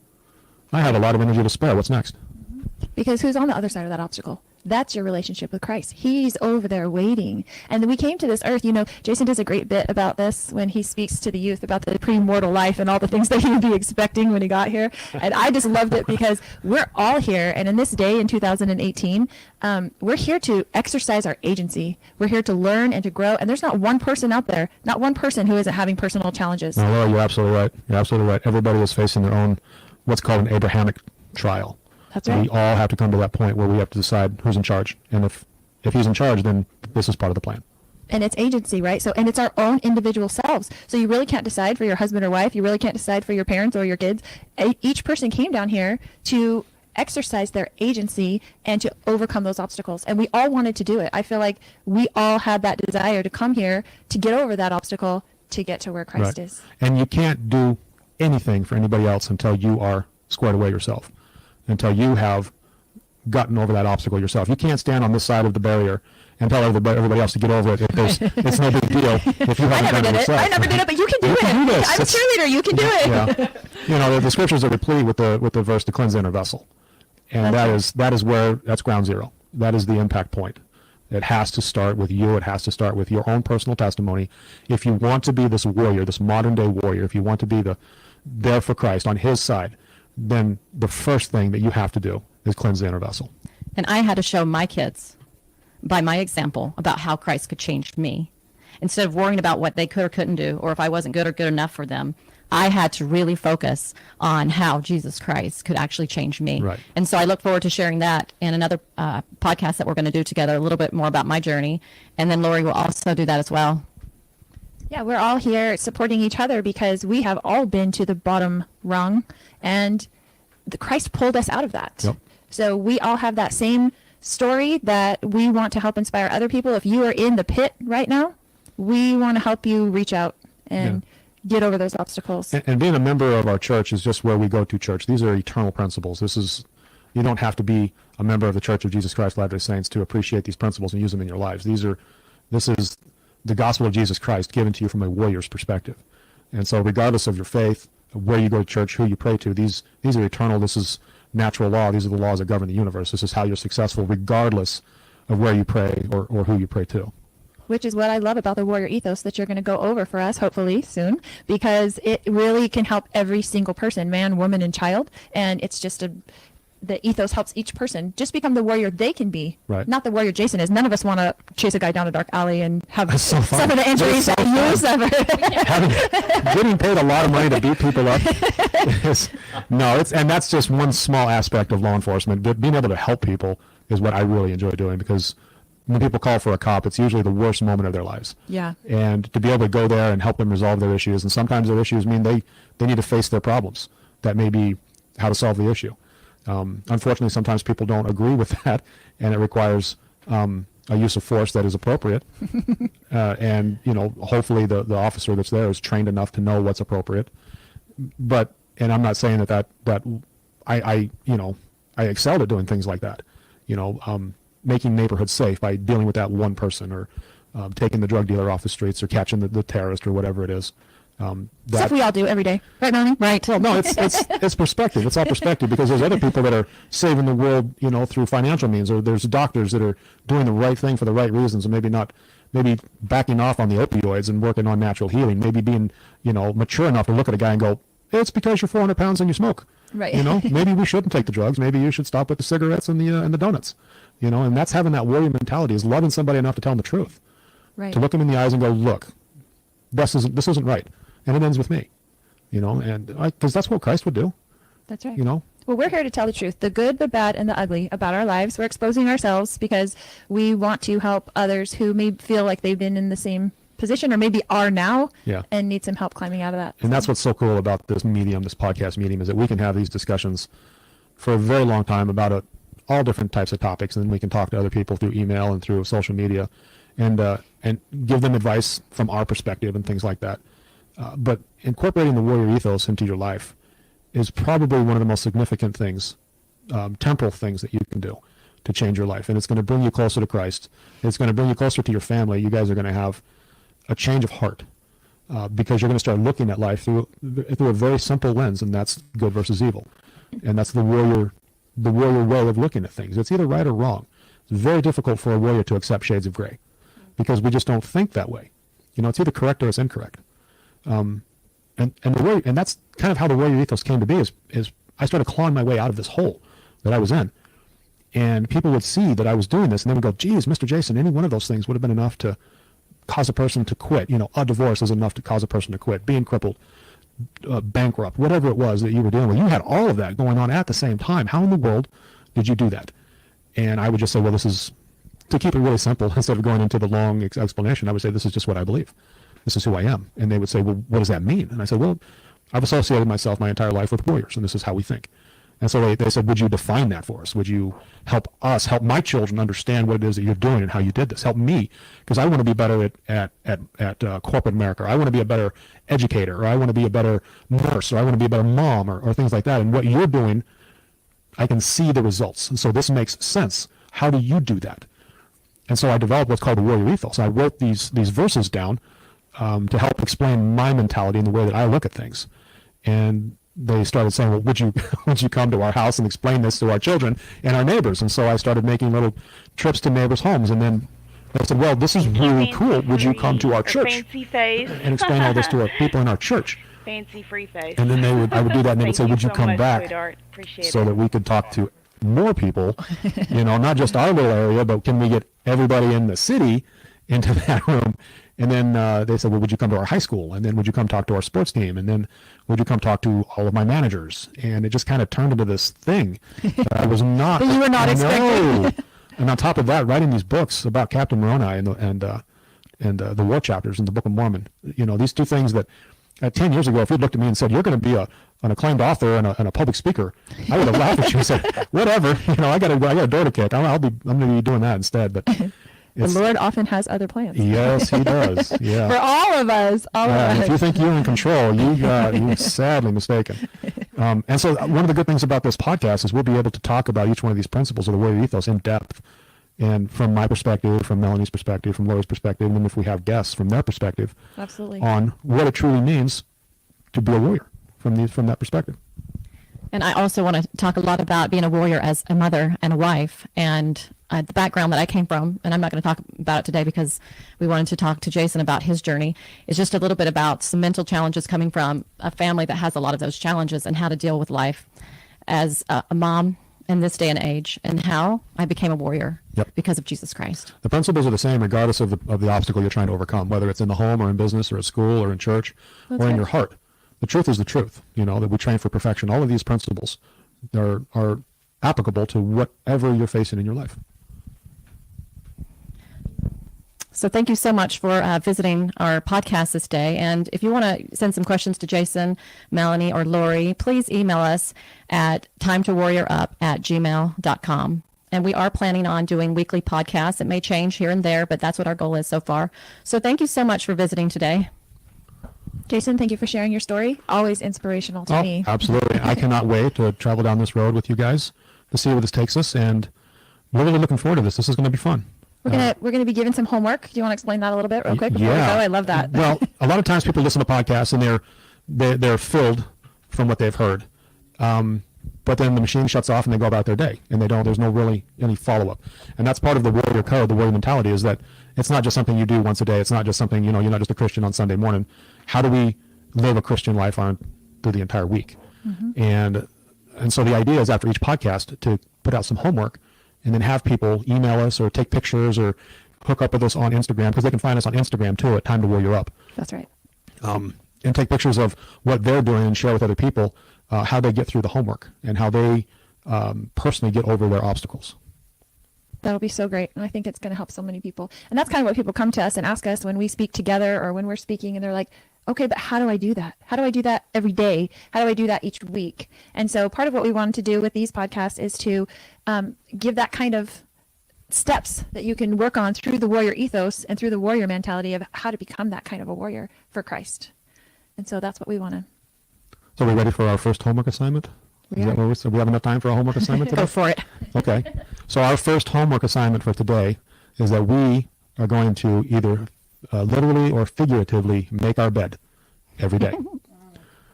I have a lot of energy to spare. What's next? Because who's on the other side of that obstacle? That's your relationship with Christ. He's over there waiting. And we came to this earth, Jason does a great bit about this when he speaks to the youth about the pre-mortal life and all the things that he would be expecting when he got here. And I just loved it because we're all here. And in this day in 2018, we're here to exercise our agency. We're here to learn and to grow. And there's not one person out there, not one person who isn't having personal challenges. No, Laura, you're absolutely right. You're absolutely right. Everybody is facing their own, what's called an Abrahamic trial. That's right. We all have to come to that point where we have to decide who's in charge. And if he's in charge, then this is part of the plan. And it's agency, right? And it's our own individual selves. So you really can't decide for your husband or wife. You really can't decide for your parents or your kids. Each person came down here to exercise their agency and to overcome those obstacles. And we all wanted to do it. I feel like we all had that desire to come here to get over that obstacle to get to where Christ is. And you can't do anything for anybody else until you are squared away yourself. Until you have gotten over that obstacle yourself. You can't stand on this side of the barrier and tell everybody else to get over it. It's no big deal if you haven't done it yourself. I never did it, but you can do You it. can do this. I'm a cheerleader. You can do it. Yeah. You know, the scriptures are replete with the verse to cleanse the inner vessel. And that's ground zero. That is the impact point. It has to start with you. It has to start with your own personal testimony. If you want to be this warrior, this modern day warrior, if you want to be there for Christ on his side, then the first thing that you have to do is cleanse the inner vessel. And I had to show my kids by my example about how Christ could change me. Instead of worrying about what they could or couldn't do, or if I wasn't good or good enough for them, I had to really focus on how Jesus Christ could actually change me. Right. And so I look forward to sharing that in another podcast that we're going to do together, a little bit more about my journey. And then Lori will also do that as well. Yeah, we're all here supporting each other because we have all been to the bottom rung, and Christ pulled us out of that. Yep. So we all have that same story that we want to help inspire other people. If you are in the pit right now, we want to help you reach out and get over those obstacles. And being a member of our church is just where we go to church. These are eternal principles. You don't have to be a member of the Church of Jesus Christ Latter-day Saints to appreciate these principles and use them in your lives. This is the gospel of Jesus Christ given to you from a warrior's perspective. And so regardless of your faith, where you go to church, who you pray to, these are eternal. This is natural law. These are the laws that govern the universe. This is how you're successful regardless of where you pray or who you pray to. Which is what I love about the warrior ethos that you're going to go over for us, hopefully soon, because it really can help every single person, man, woman, and child. And it's just the ethos helps each person just become the warrior they can be, right. Not the warrior Jason is. None of us want to chase a guy down a dark alley and have so some of the injuries that you suffered. Getting paid a lot of money to beat people up. And that's just one small aspect of law enforcement. But being able to help people is what I really enjoy doing, because when people call for a cop, it's usually the worst moment of their lives. Yeah. And to be able to go there and help them resolve their issues, and sometimes their issues mean they need to face their problems. That may be how to solve the issue. Unfortunately, sometimes people don't agree with that, and it requires a use of force that is appropriate. And hopefully the officer that's there is trained enough to know what's appropriate. And I'm not saying that I excelled at doing things like that. Making neighborhoods safe by dealing with that one person, or taking the drug dealer off the streets, or catching the terrorist, or whatever it is. Stuff we all do every day, right, Melanie? Right. Well, no, it's perspective. It's all perspective, because there's other people that are saving the world, through financial means, or there's doctors that are doing the right thing for the right reasons, and maybe backing off on the opioids and working on natural healing, maybe being, mature enough to look at a guy and go, it's because you're 400 pounds and you smoke. Right. Maybe we shouldn't take the drugs. Maybe you should stop with the cigarettes and the donuts. And that's having that warrior mentality, is loving somebody enough to tell them the truth. Right. To look them in the eyes and go, look, this isn't right. And it ends with me, and because that's what Christ would do. That's right. Well, we're here to tell the truth, the good, the bad, and the ugly about our lives. We're exposing ourselves because we want to help others who may feel like they've been in the same position, or maybe are now, and need some help climbing out of that. And that's what's so cool about this podcast medium, is that we can have these discussions for a very long time about all different types of topics, and then we can talk to other people through email and through social media, and give them advice from our perspective and things like that. But incorporating the warrior ethos into your life is probably one of the most significant things, temporal things that you can do to change your life. And it's going to bring you closer to Christ. It's going to bring you closer to your family. You guys are going to have a change of heart, because you're going to start looking at life through a very simple lens, and that's good versus evil. And that's the warrior way of looking at things. It's either right or wrong. It's very difficult for a warrior to accept shades of gray, because we just don't think that way. It's either correct or it's incorrect. And that's kind of how the warrior ethos came to be, is I started clawing my way out of this hole that I was in, and people would see that I was doing this, and they would go, geez, Mr. Jason, any one of those things would have been enough to cause a person to quit. A divorce is enough to cause a person to quit. Being crippled, bankrupt, whatever it was that you were dealing with, you had all of that going on at the same time. How in the world did you do that? And I would just say, well, this is, to keep it really simple, instead of going into the long explanation, I would say, this is just what I believe. This is who I am. And they would say, well, what does that mean? And I said, well, I've associated myself my entire life with warriors, and this is how we think. And so they said, would you define that for us? Would you help my children understand what it is that you're doing and how you did this? Help me, because I want to be better at corporate America. Or I want to be a better educator, or I want to be a better nurse, or I want to be a better mom, or things like that. And what you're doing I can see the results. And so this makes sense. How do you do that? And so I developed what's called the warrior ethos. I wrote these verses down to help explain my mentality and the way that I look at things. And they started saying, well, would you come to our house and explain this to our children and our neighbors? And so I started making little trips to neighbors' homes. And then they said, well, this is really cool. Would you come to our church Fancy face. and explain all this to our people in our church? Fancy free face. And then I would do that, and they would Thank say, would you so come much, back sweetheart. Appreciate so it. that we could talk to more people, not just our little area, but can we get everybody in the city into that room? And then they said, well, would you come to our high school? And then would you come talk to our sports team? And then would you come talk to all of my managers? And it just kind of turned into this thing that I was not. That you were not expecting. And on top of that, writing these books about Captain Moroni and the war chapters in the Book of Mormon, these two things that 10 years ago, if you'd looked at me and said, you're going to be an acclaimed author and a public speaker, I would have laughed at you and said, whatever, I got a door to kick. I'm going to be doing that instead. But The Lord often has other plans. Yes, he does. Yeah. For all of us. If you think you're in control, you're sadly mistaken. And so one of the good things about this podcast is we'll be able to talk about each one of these principles of the warrior ethos in depth. And from my perspective, from Melanie's perspective, from Lori's perspective, and then if we have guests from their perspective, Absolutely. on what it truly means to be a warrior from that perspective. And I also want to talk a lot about being a warrior as a mother and a wife, and the background that I came from. And I'm not going to talk about it today because we wanted to talk to Jason about his journey. It's just a little bit about some mental challenges coming from a family that has a lot of those challenges and how to deal with life as a mom in this day and age, and how I became a warrior because of Jesus Christ. The principles are the same regardless of the obstacle you're trying to overcome, whether it's in the home or in business or at school or in church or in your heart. The truth is the truth, that we train for perfection. All of these principles are applicable to whatever you're facing in your life. So thank you so much for visiting our podcast this day. And if you want to send some questions to Jason, Melanie, or Lori, please email us at timetowarriorup@gmail.com. And we are planning on doing weekly podcasts. It may change here and there, but that's what our goal is so far. So thank you so much for visiting today. Jason, thank you for sharing your story. Always inspirational to me. Absolutely. I cannot wait to travel down this road with you guys to see where this takes us. And we're really looking forward to this. This is going to be fun. We're going to be given some homework. Do you want to explain that a little bit real quick before we go? I love that. Well, a lot of times people listen to podcasts and they're filled from what they've heard. But then the machine shuts off and they go about their day, and there's no really any follow-up. And that's part of the warrior code, the warrior mentality, is that it's not just something you do once a day. It's not just something, you're not just a Christian on Sunday morning. How do we live a Christian life through the entire week? Mm-hmm. And so the idea is after each podcast to put out some homework and then have people email us or take pictures or hook up with us on Instagram, because they can find us on Instagram too at Time to Warrior Up. That's right. And take pictures of what they're doing and share with other people how they get through the homework and how they personally get over their obstacles. That'll be so great. And I think it's going to help so many people. And that's kind of what people come to us and ask us when we speak together or when we're speaking, and they're like, okay, but how do I do that? How do I do that every day? How do I do that each week? And so part of what we wanted to do with these podcasts is to give that kind of steps that you can work on through the warrior ethos and through the warrior mentality of how to become that kind of a warrior for Christ. And so that's what we want to. So are we ready for our first homework assignment? We are. So we have enough time for a homework assignment today? Go for it. Okay. So our first homework assignment for today is that we are going to either literally or figuratively make our bed every day.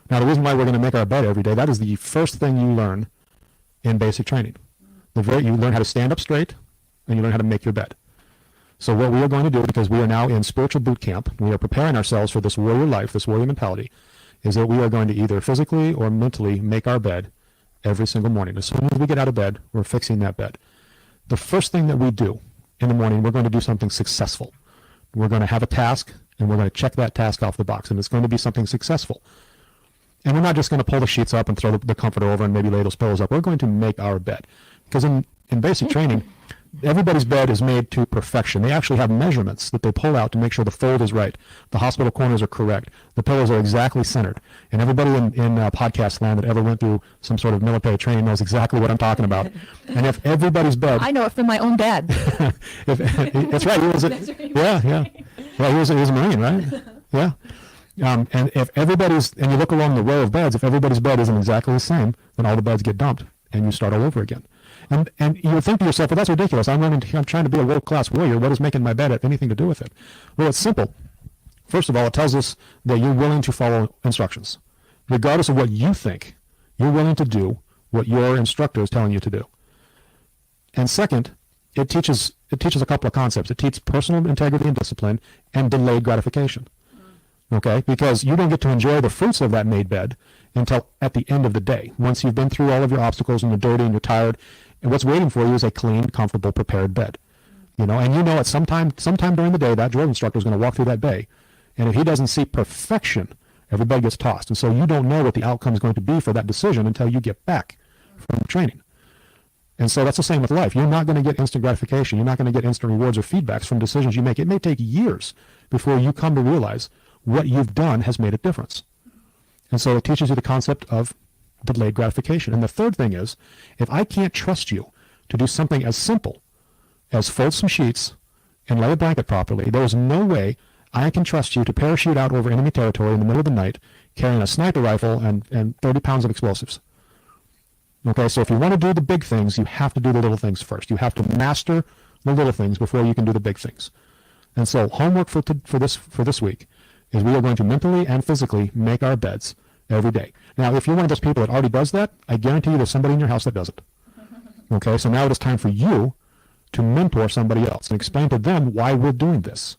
Now, the reason why we're going to make our bed every day, that is the first thing you learn in basic training. You learn how to stand up straight, and you learn how to make your bed. So what we are going to do, because we are now in spiritual boot camp, we are preparing ourselves for this warrior life, this warrior mentality, is that we are going to either physically or mentally make our bed every single morning. As soon as we get out of bed, we're fixing that bed. The first thing that we do in the morning, we're going to do something successful. We're going to have a task, and we're going to check that task off the box, and it's going to be something successful. And we're not just going to pull the sheets up and throw the comforter over and maybe lay those pillows up. We're going to make our bed. Because in basic training, everybody's bed is made to perfection. They actually have measurements that they pull out to make sure the fold is right, the hospital corners are correct, the pillows are exactly centered. And everybody in podcast land that ever went through some sort of military training knows exactly what I'm talking about. And if everybody's bed... I know it from my own dad. That's right. He was yeah. Well, he was a Marine, right? Yeah. And if everybody's... And you look along the row of beds, if everybody's bed isn't exactly the same, then all the beds get dumped. and you start all over again. And you would think to yourself, well, that's ridiculous. I'm trying to be a world-class warrior. What does making my bed have anything to do with it? Well, it's simple. First of all, it tells us that you're willing to follow instructions. Regardless of what you think, you're willing to do what your instructor is telling you to do. And second, it teaches a couple of concepts. It teaches personal integrity and discipline and delayed gratification. Okay? Because you don't get to enjoy the fruits of that made bed until at the end of the day. Once you've been through all of your obstacles and you're dirty and you're tired, and what's waiting for you is a clean, comfortable, prepared bed. And you know at sometime during the day that drill instructor is going to walk through that bay. And if he doesn't see perfection, everybody gets tossed. And so you don't know what the outcome is going to be for that decision until you get back from training. And so that's the same with life. You're not going to get instant gratification. You're not going to get instant rewards or feedbacks from decisions you make. It may take years before you come to realize what you've done has made a difference. And so it teaches you the concept of delayed gratification. And the third thing is, if I can't trust you to do something as simple as fold some sheets and lay a blanket properly, there is no way I can trust you to parachute out over enemy territory in the middle of the night carrying a sniper rifle and 30 pounds of explosives. Okay, so if you want to do the big things, you have to do the little things first. You have to master the little things before you can do the big things. And so homework for this week is we are going to mentally and physically make our beds every day. Now, if you're one of those people that already does that, I guarantee you there's somebody in your house that doesn't. Okay, so now it is time for you to mentor somebody else and explain to them why we're doing this.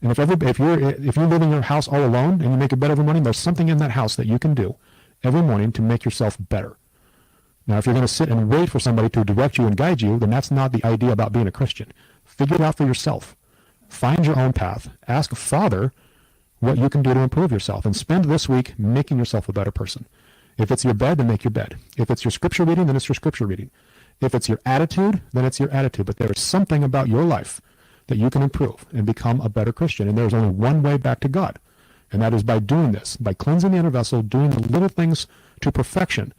And if you live in your house all alone and you make your bed every morning, there's something in that house that you can do every morning to make yourself better. Now, if you're going to sit and wait for somebody to direct you and guide you, then that's not the idea about being a Christian. Figure it out for yourself. Find your own path. Ask Father what you can do to improve yourself, and spend this week making yourself a better person. If it's your bed, then make your bed. If it's your scripture reading, then it's your scripture reading. If it's your attitude, then it's your attitude. But there is something about your life that you can improve and become a better Christian. And there's only one way back to God, and that is by doing this, by cleansing the inner vessel, doing the little things to perfection.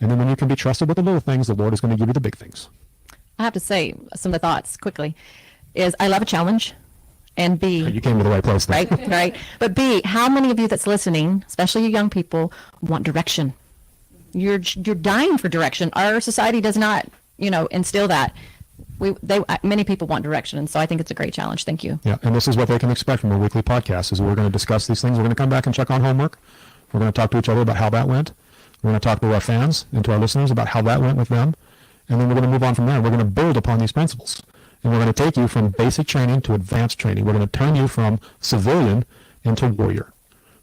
And then when you can be trusted with the little things, the Lord is going to give you the big things. I have to say some of the thoughts quickly is I love a challenge. And B, you came to the right place there. right. But B, how many of you that's listening, especially you young people, want direction? You're dying for direction. Our society does not, instill that. Many people want direction, and so I think it's a great challenge. Thank you. Yeah, and this is what they can expect from a weekly podcast. Is we're going to discuss these things. We're going to come back and check on homework. We're going to talk to each other about how that went. We're going to talk to our fans and to our listeners about how that went with them, and then we're going to move on from there. We're going to build upon these principles. And we're going to take you from basic training to advanced training. We're going to turn you from civilian into warrior.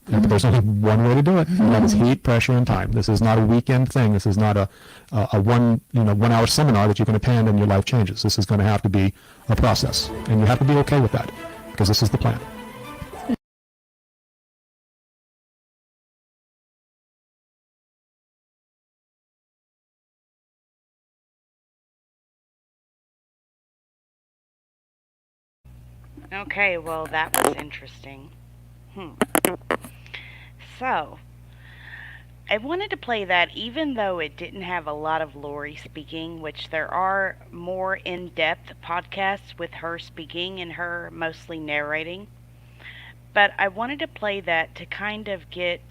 And there's only one way to do it, and that is heat, pressure, and time. This is not a weekend thing. This is not a 1 hour seminar that you can attend and your life changes. This is going to have to be a process, and you have to be okay with that, because this is the plan. Okay, well, that was interesting. So, I wanted to play that even though it didn't have a lot of Lori speaking, which there are more in-depth podcasts with her speaking and her mostly narrating. But I wanted to play that to kind of get,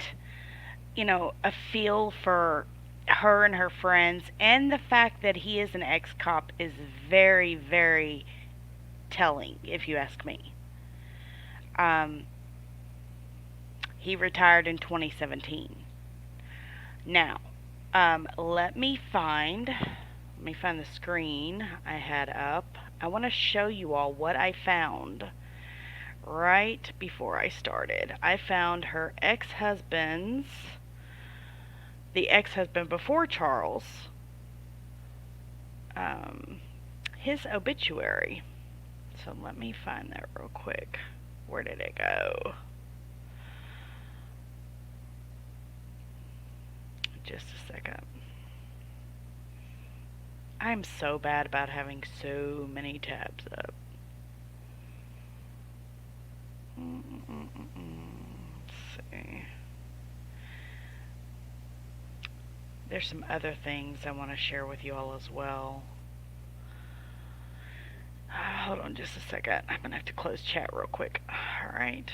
a feel for her and her friends, and the fact that he is an ex-cop is very, very telling, if you ask me. He retired in 2017. Now, let me find the screen I had up. I want to show you all what I found right before I started. I found her the ex-husband before Charles, his obituary. So let me find that real quick. Where did it go? Just a second. I'm so bad about having so many tabs up. Let's see. There's some other things I want to share with you all as well. Hold on just a second. I'm going to have to close chat real quick. Alright.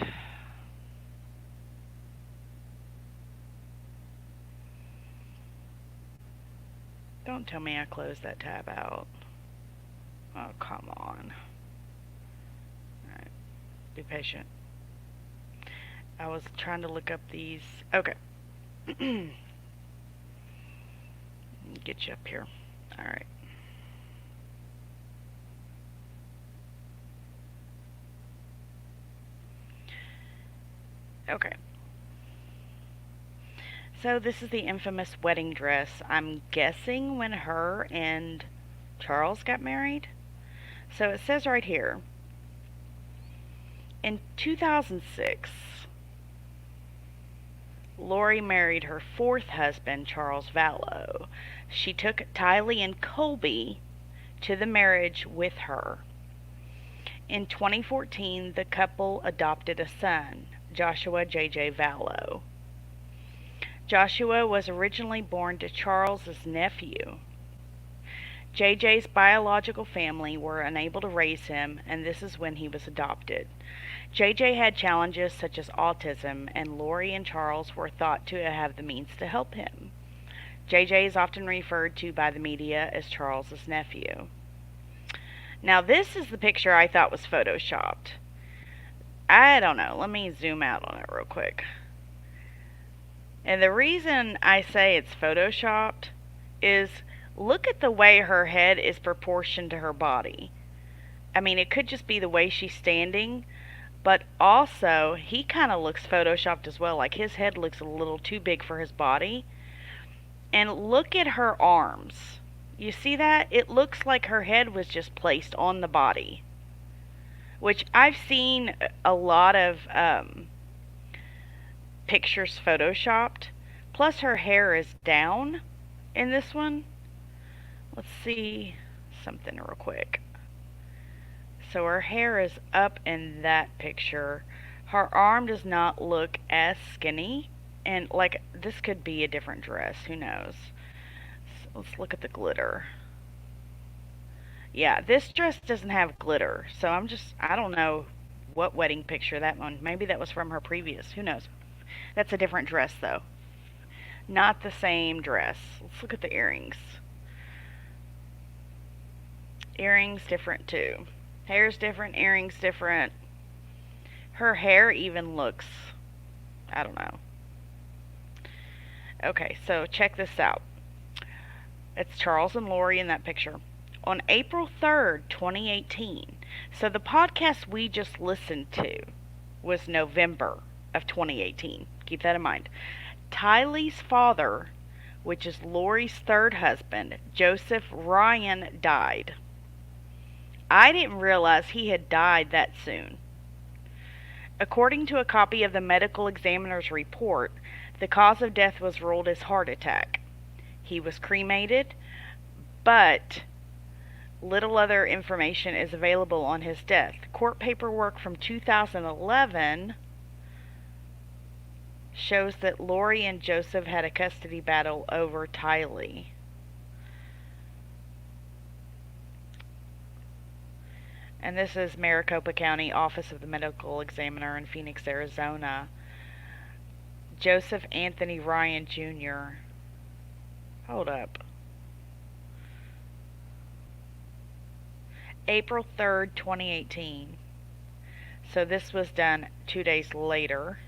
Don't tell me I closed that tab out. Oh, come on. Alright, be patient. I was trying to look up these. Okay. Get you up here. Alright. Okay. So this is the infamous wedding dress. I'm guessing when her and Charles got married. So it says right here, in 2006, Lori married her fourth husband, Charles Vallow. She took Tylee and Colby to the marriage with her. In 2014, the couple adopted a son, Joshua J.J. Vallow. Joshua was originally born to Charles's nephew. JJ's biological family were unable to raise him, and this is when he was adopted. JJ had challenges such as autism, and Lori and Charles were thought to have the means to help him. JJ is often referred to by the media as Charles's nephew. Now, this is the picture I thought was photoshopped. I don't know. Let me zoom out on it real quick. And the reason I say it's photoshopped is look at the way her head is proportioned to her body. I mean, it could just be the way she's standing, but also he kind of looks photoshopped as well. Like his head looks a little too big for his body. And look at her arms. You see that? It looks like her head was just placed on the body. Which I've seen a lot of pictures photoshopped. Plus her hair is down in this one. Let's see something real quick. So her hair is up in that picture. Her arm does not look as skinny. And like this could be a different dress. Who knows? So let's look at the glitter. Yeah, this dress doesn't have glitter. So I don't know what wedding picture that one. Maybe that was from her previous. Who knows? That's a different dress though. Not the same dress. Let's look at the earrings. Earrings different too. Hair's different, earrings different. Her hair even looks, I don't know. Okay, so check this out. It's Charles and Lori in that picture. On April 3rd, 2018. So the podcast we just listened to was November of 2018. Keep that in mind. Tylee's father, which is Lori's third husband, Joseph Ryan, died. I didn't realize he had died that soon. According to a copy of the medical examiner's report, the cause of death was ruled as heart attack. He was cremated, but little other information is available on his death. Court paperwork from 2011 shows that Lori and Joseph had a custody battle over Tylee. And this is Maricopa County Office of the Medical Examiner in Phoenix, Arizona. Joseph Anthony Ryan Jr. Hold up. April 3rd, 2018. So this was done 2 days later.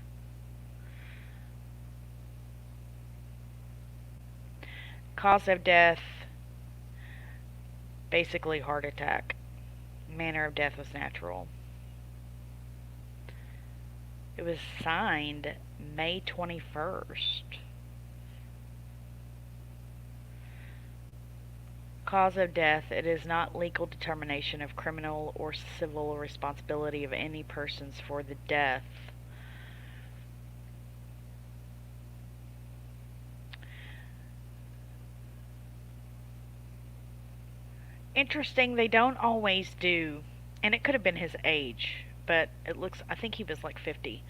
Cause of death, basically heart attack. Manner of death was natural. It was signed May 21st. Cause of death, it is not legal determination of criminal or civil responsibility of any persons for the death. Interesting, they don't always do, and it could have been his age, but it looks, I think he was like 50,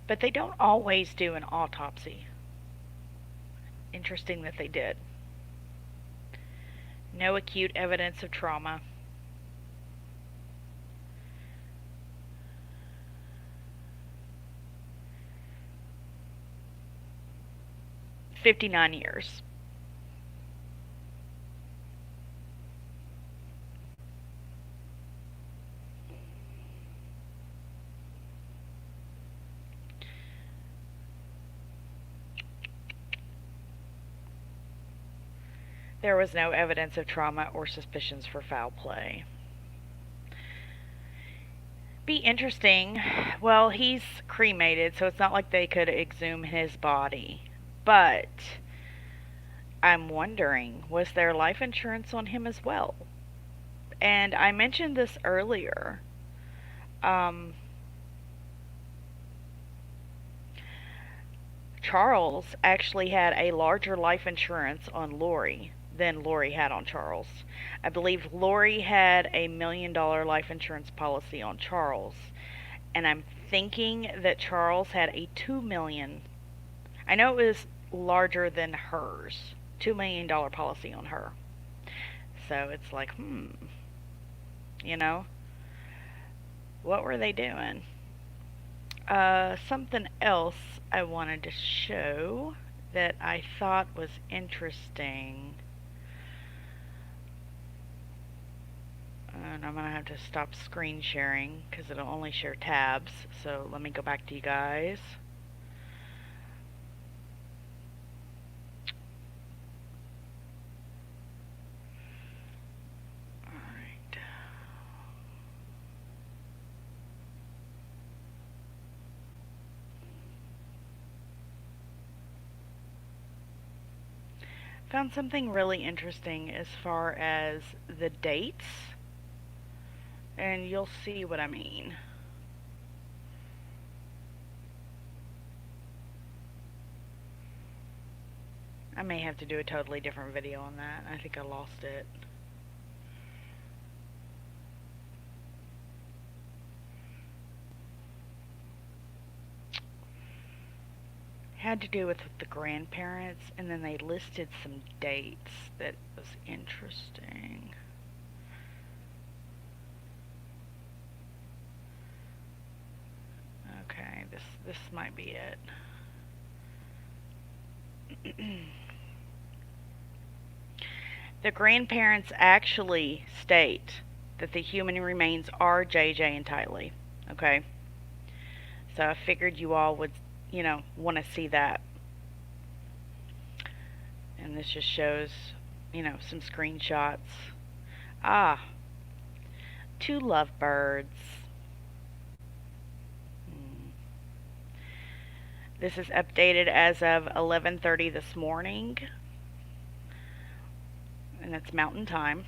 but they don't always do an autopsy. Interesting that they did. No acute evidence of trauma. $59 years. There was no evidence of trauma or suspicions for foul play. Be interesting. Well, he's cremated, so it's not like they could exhume his body. But I'm wondering, was there life insurance on him as well? And I mentioned this earlier. Um, Charles actually had a larger life insurance on Lori than Lori had on Charles. I believe Lori had $1 million life insurance policy on Charles, and I'm thinking that Charles had a 2 million. I know it was larger than hers. $2 million policy on her. So it's like, you know, what were they doing? Something else I wanted to show that I thought was interesting. And I'm going to have to stop screen sharing because it'll only share tabs. So let me go back to you guys. Alright. Found something really interesting as far as the dates, and you'll see what I mean. I may have to do a totally different video on that. I think I lost it. Had to do with the grandparents, and then they listed some dates that was interesting. Okay, this might be it. The grandparents actually state that the human remains are JJ and Tylee. Okay? So I figured you all would, want to see that. And this just shows, some screenshots. Ah, 2 lovebirds. This is updated as of 11:30 this morning. And that's Mountain Time.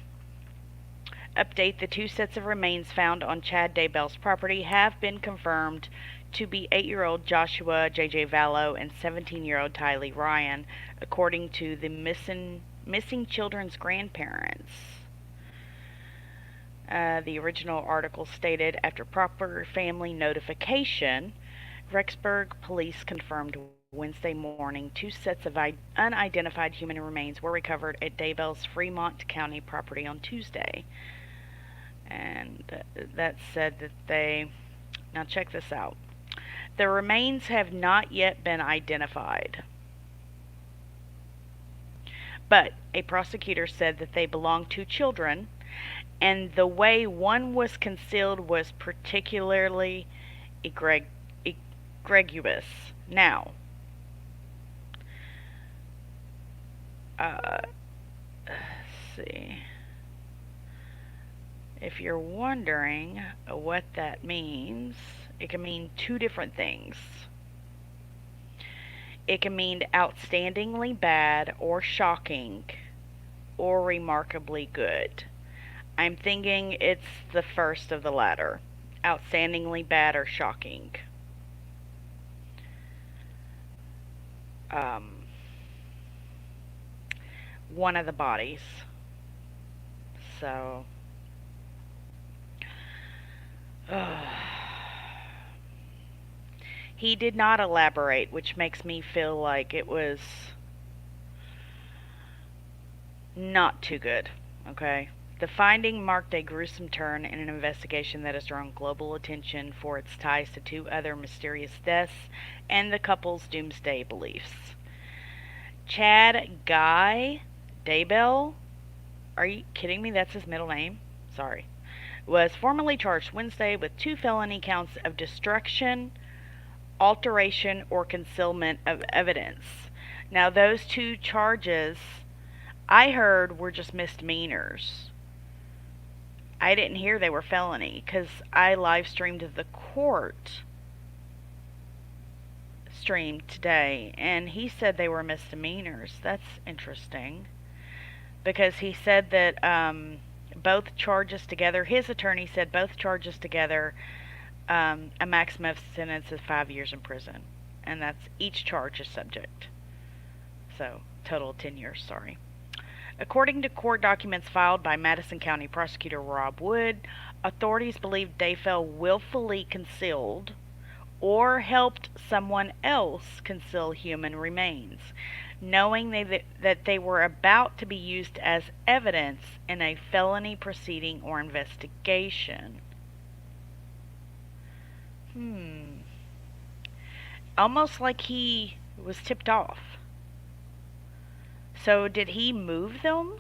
Update: the 2 sets of remains found on Chad Daybell's property have been confirmed to be 8-year-old Joshua J.J. Vallow and 17-year-old Tylee Ryan, according to the missing children's grandparents. The original article stated, after proper family notification, Rexburg police confirmed Wednesday morning 2 sets of unidentified human remains were recovered at Daybell's Fremont County property on Tuesday. And that said that they... Now check this out. The remains have not yet been identified, but a prosecutor said that they belonged to children, and the way one was concealed was particularly egregious. Now, let's see. If you're wondering what that means, it can mean 2 different things. It can mean outstandingly bad or shocking or remarkably good. I'm thinking it's the first of the latter. Outstandingly bad or shocking. One of the bodies. So... He did not elaborate, which makes me feel like it was not too good, okay? The finding marked a gruesome turn in an investigation that has drawn global attention for its ties to 2 other mysterious deaths and the couple's doomsday beliefs. Chad Guy Daybell, are you kidding me? That's his middle name? Sorry. Was formally charged Wednesday with 2 felony counts of destruction, alteration, or concealment of evidence. Now, those 2 charges I heard were just misdemeanors. I didn't hear they were felony because I live streamed the court stream today, and he said they were misdemeanors. That's interesting because he said that both charges together, his attorney said both charges together, a maximum sentence of 5 years in prison, and that's each charge is subject. So, total 10 years, sorry. According to court documents filed by Madison County Prosecutor Rob Wood, authorities believe Daybell willfully concealed or helped someone else conceal human remains, knowing that they were about to be used as evidence in a felony proceeding or investigation. Almost like he was tipped off. So did he move them?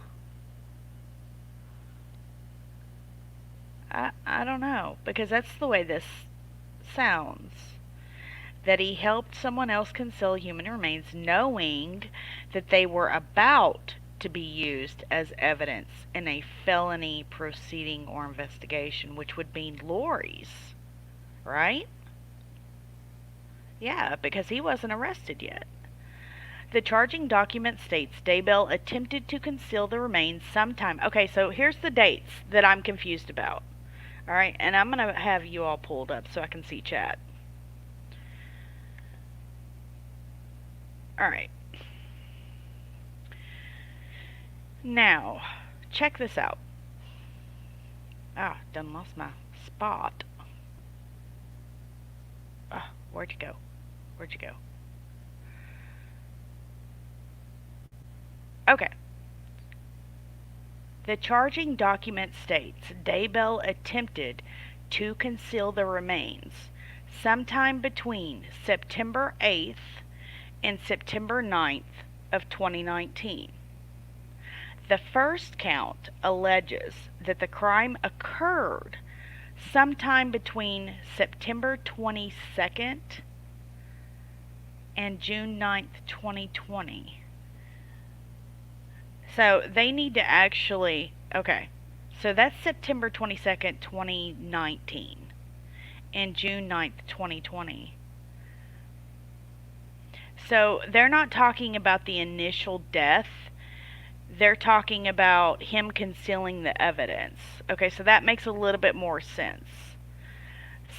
I don't know, because that's the way this sounds. That he helped someone else conceal human remains knowing that they were about to be used as evidence in a felony proceeding or investigation, which would mean Lori's, right? Yeah, because he wasn't arrested yet. The charging document states Daybell attempted to conceal the remains sometime. Okay, so here's the dates that I'm confused about. Alright, and I'm going to have you all pulled up so I can see chat. Alright. Now, check this out. Done lost my spot. Where'd you go? Where'd you go? Okay. The charging document states Daybell attempted to conceal the remains sometime between September 8th and September 9th of 2019. The first count alleges that the crime occurred sometime between September 22nd and June 9th, 2020. So they need to actually, okay, so that's September 22nd, 2019 and June 9th, 2020. So they're not talking about the initial death. They're talking about him concealing the evidence. Okay, so that makes a little bit more sense.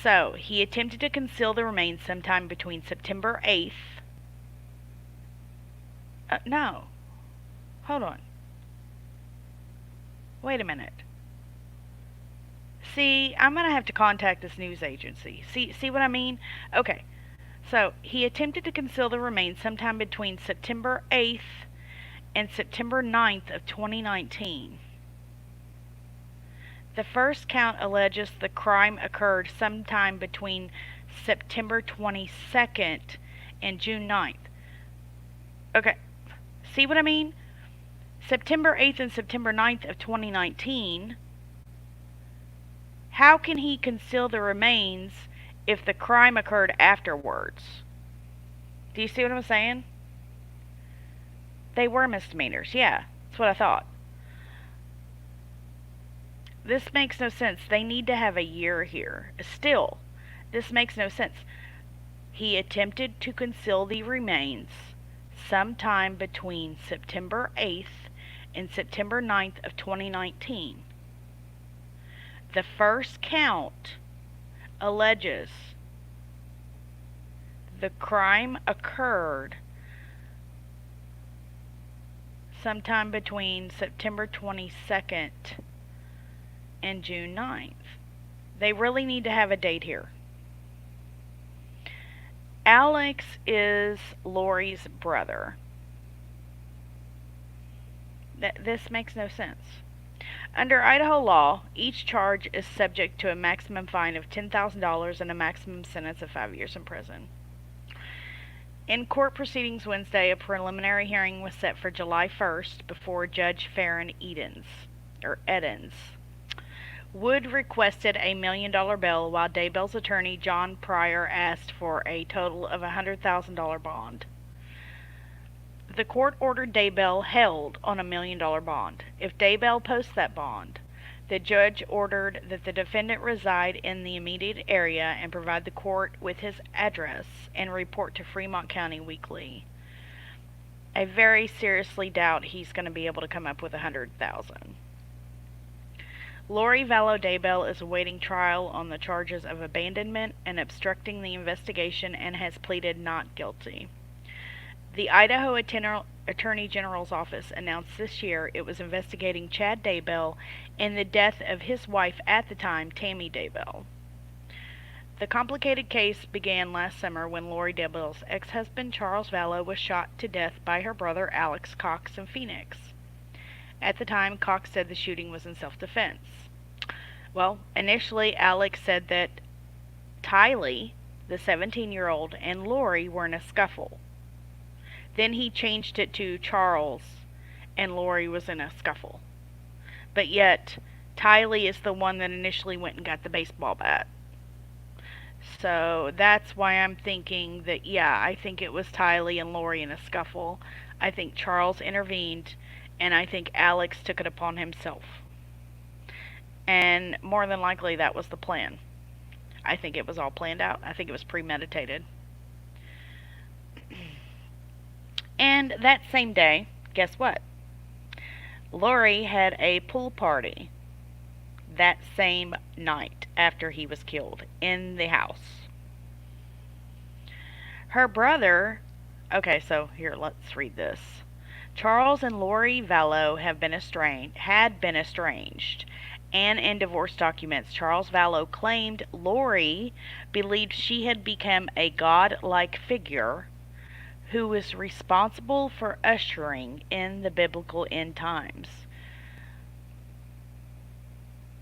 So he attempted to conceal the remains sometime between September 8th. No. Hold on. Wait a minute. See, I'm going to have to contact this news agency. See what I mean? Okay. So, he attempted to conceal the remains sometime between September 8th and September 9th of 2019. The first count alleges the crime occurred sometime between September 22nd and June 9th. Okay. See what I mean? September 8th and September 9th of 2019. How can he conceal the remains if the crime occurred afterwards? Do you see what I'm saying? They were misdemeanors. Yeah, that's what I thought. This makes no sense. They need to have a year here. Still, this makes no sense. He attempted to conceal the remains sometime between September 8th and September 9th of 2019. The first count alleges the crime occurred sometime between September 22nd and June 9th. They really need to have a date here. Alex is Lori's brother. This makes no sense. Under Idaho law, each charge is subject to a maximum fine of $10,000 and a maximum sentence of 5 years in prison. In court proceedings Wednesday, a preliminary hearing was set for July 1st before Judge Farron Edens. Wood requested a $1 million bail, while Daybell's attorney, John Pryor, asked for a total of $100,000 bond. The court ordered Daybell held on $1 million bond. If Daybell posts that bond, the judge ordered that the defendant reside in the immediate area and provide the court with his address and report to Fremont County weekly. I very seriously doubt he's going to be able to come up with 100,000. Lori Vallow-Daybell is awaiting trial on the charges of abandonment and obstructing the investigation and has pleaded not guilty. The Idaho Attorney General's office announced this year it was investigating Chad Daybell and the death of his wife at the time, Tammy Daybell. The complicated case began last summer when Lori Daybell's ex-husband Charles Vallow was shot to death by her brother Alex Cox in Phoenix. At the time, Cox said the shooting was in self-defense. Well, initially Alex said that Tylee, the 17-year-old, and Lori were in a scuffle. Then he changed it to Charles and Lori was in a scuffle. But yet, Tylee is the one that initially went and got the baseball bat. So that's why I'm thinking that, yeah, I think it was Tylee and Lori in a scuffle. I think Charles intervened, and I think Alex took it upon himself. And more than likely, that was the plan. I think it was all planned out. I think it was premeditated. And that same day, guess what? Lori had a pool party that same night after he was killed in the house. Her brother, okay, so here, let's read this. Charles and Lori Vallow had been estranged, and in divorce documents, Charles Vallow claimed Lori believed she had become a god-like figure who was responsible for ushering in the biblical end times.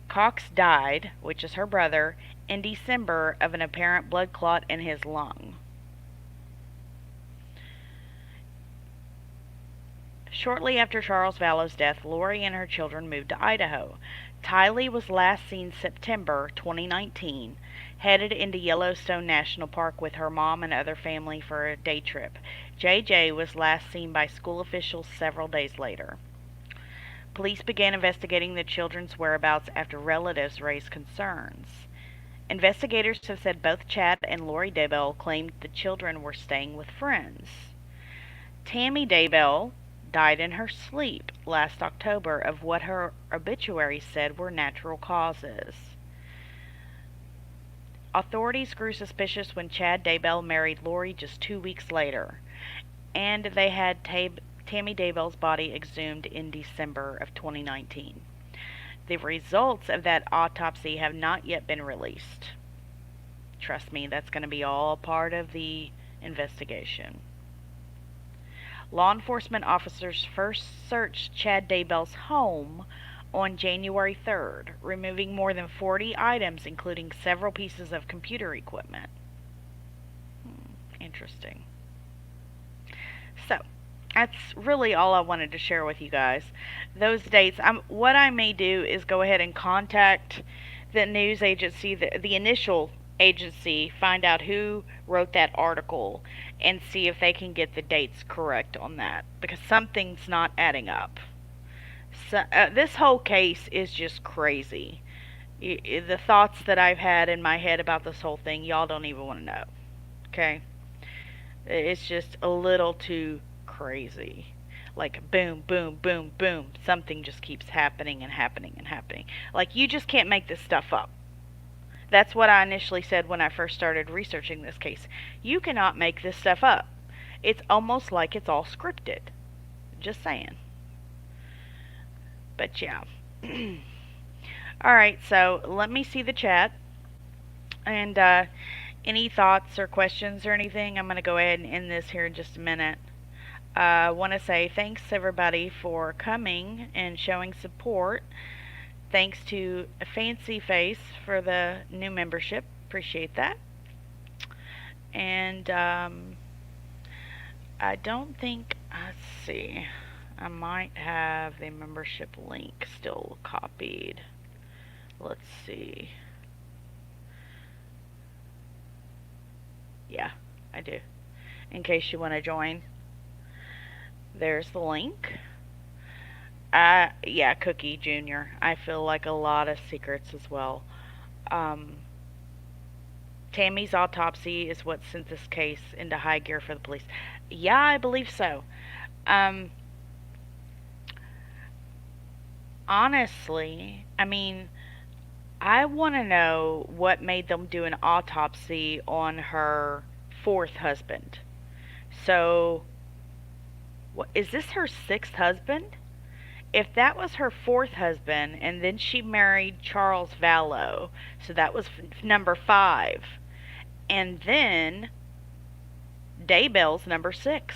Cox died, which is her brother, in December of an apparent blood clot in his lung. Shortly after Charles Vallow's death, Lori and her children moved to Idaho. Tylee was last seen September 2019, headed into Yellowstone National Park with her mom and other family for a day trip. JJ was last seen by school officials several days later. Police began investigating the children's whereabouts after relatives raised concerns. Investigators have said both Chad and Lori Daybell claimed the children were staying with friends. Tammy Daybell died in her sleep last October of what her obituary said were natural causes. Authorities grew suspicious when Chad Daybell married Lori just 2 weeks later, and they had Tammy Daybell's body exhumed in December of 2019. The results of that autopsy have not yet been released. Trust me, that's going to be all part of the investigation. Law enforcement officers first searched Chad Daybell's home on January 3rd, removing more than 40 items, including several pieces of computer equipment. Interesting. So, that's really all I wanted to share with you guys. Those dates. What I may do is go ahead and contact the news agency, the initial agency, find out who wrote that article, and see if they can get the dates correct on that, because something's not adding up. So, this whole case is just crazy. The thoughts that I've had in my head about this whole thing, y'all don't even want to know. Okay? It's just a little too crazy. Like, boom, boom, boom, boom. Something just keeps happening and happening and happening. Like, you just can't make this stuff up. That's what I initially said when I first started researching this case. You cannot make this stuff up. It's almost like it's all scripted. Just saying. But yeah. Alright, so let me see the chat. And any thoughts or questions or anything, I'm going to go ahead and end this here in just a minute. I want to say thanks everybody for coming and showing support. Thanks to a Fancy Face for the new membership. Appreciate that. And I don't think, let's see, I might have the membership link still copied. Let's see. Yeah, I do. In case you want to join. There's the link. Yeah, Cookie Jr. I feel like a lot of secrets as well. Um, Tammy's autopsy is what sent this case into high gear for the police. Yeah, I believe so. Um, Honestly, I mean, I want to know what made them do an autopsy on her fourth husband. So, what, is this her sixth husband? If that was her fourth husband, and then she married Charles Vallow, so that was number five, and then Daybell's number six.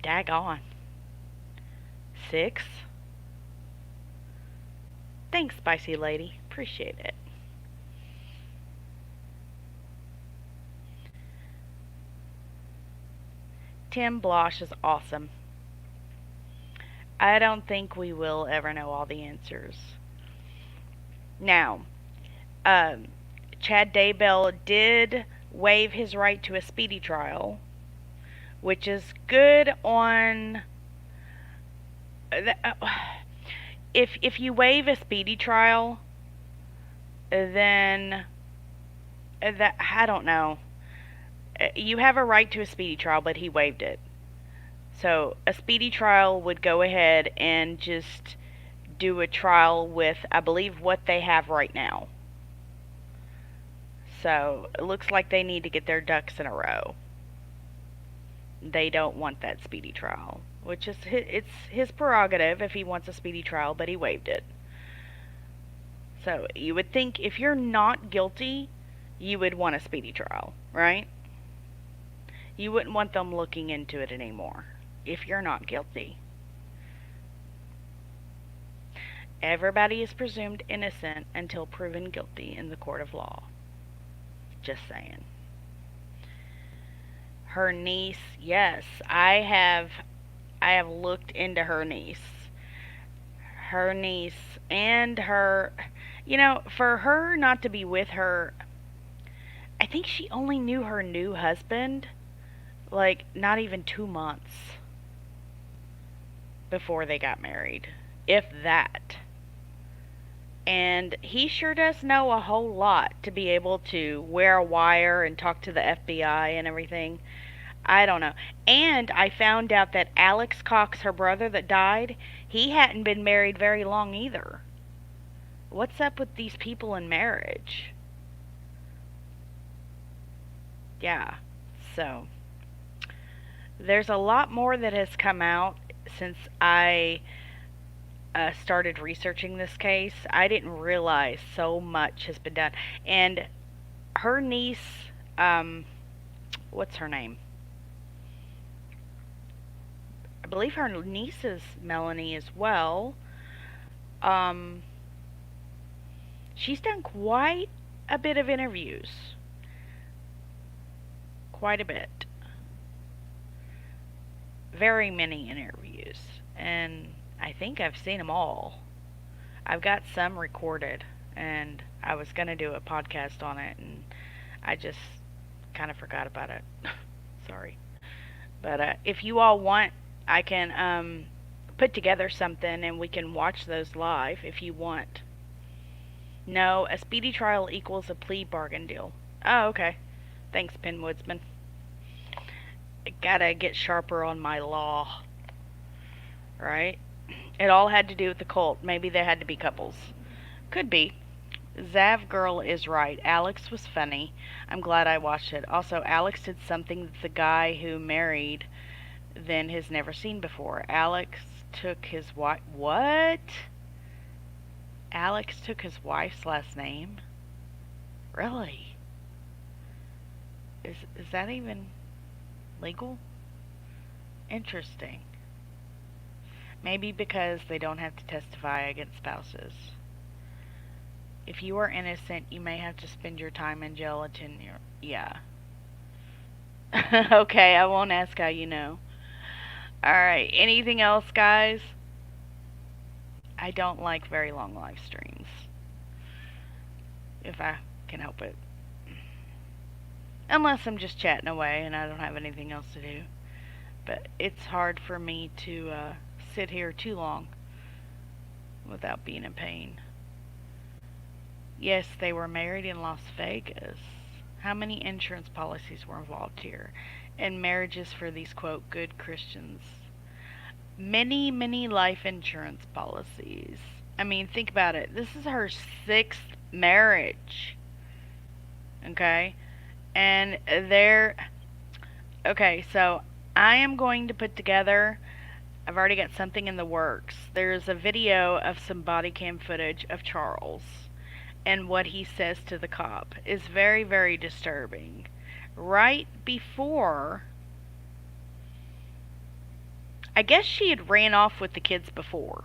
Daggone. Six? Thanks, Spicy Lady. Appreciate it. Tim Blosh is awesome. I don't think we will ever know all the answers. Now, um, Chad Daybell did waive his right to a speedy trial, which is good on. If you waive a speedy trial, then that I don't know. You have a right to a speedy trial, but he waived it. So a speedy trial would go ahead and just do a trial with, I believe, what they have right now. So it looks like they need to get their ducks in a row. They don't want that speedy trial, which is it's his prerogative if he wants a speedy trial, but he waived it. So you would think if you're not guilty, you would want a speedy trial, right? You wouldn't want them looking into it anymore if you're not guilty. Everybody is presumed innocent until proven guilty in the court of law. Just saying. Her niece, yes, I have looked into her niece. Her niece and her, for her not to be with her, I think she only knew her new husband like not even 2 months before they got married, if that. And he sure does know a whole lot to be able to wear a wire and talk to the FBI and everything. I don't know. And I found out that Alex Cox, her brother that died, he hadn't been married very long either. What's up with these people in marriage? Yeah. So, there's a lot more that has come out since I started researching this case. I didn't realize so much has been done. And her niece, what's her name? I believe her niece is Melanie as well. Um, she's done quite a bit of interviews. Quite a bit. Very many interviews. And I think I've seen them all. I've got some recorded, and I was going to do a podcast on it, and I just kind of forgot about it. Sorry. But if you all want, I can put together something, and we can watch those live if you want. No, a speedy trial equals a plea bargain deal. Oh, okay. Thanks, Penwoodsman. I gotta get sharper on my law. Right? It all had to do with the cult. Maybe they had to be couples. Could be. Zav Girl is right. Alex was funny. I'm glad I watched it. Also, Alex did something that the guy who married then has never seen before. Alex took his wife. What? Alex took his wife's last name? Really? Is that even legal? Interesting. Maybe because they don't have to testify against spouses. If you are innocent, you may have to spend your time in jail until you're... Yeah. Okay, I won't ask how you know. Alright, anything else, guys? I don't like very long live streams. If I can help it. Unless I'm just chatting away and I don't have anything else to do. but it's hard for me to sit here too long without being in pain. Yes, they were married in Las Vegas. How many insurance policies were involved here? And marriages for these, quote, good Christians. Many, many life insurance policies. I mean, think about it. This is her sixth marriage. Okay? And they're. Okay, so I am going to put together. I've already got something in the works. There's a video of some body cam footage of Charles. And what he says to the cop is very, very disturbing. Right before. I guess she had ran off with the kids before.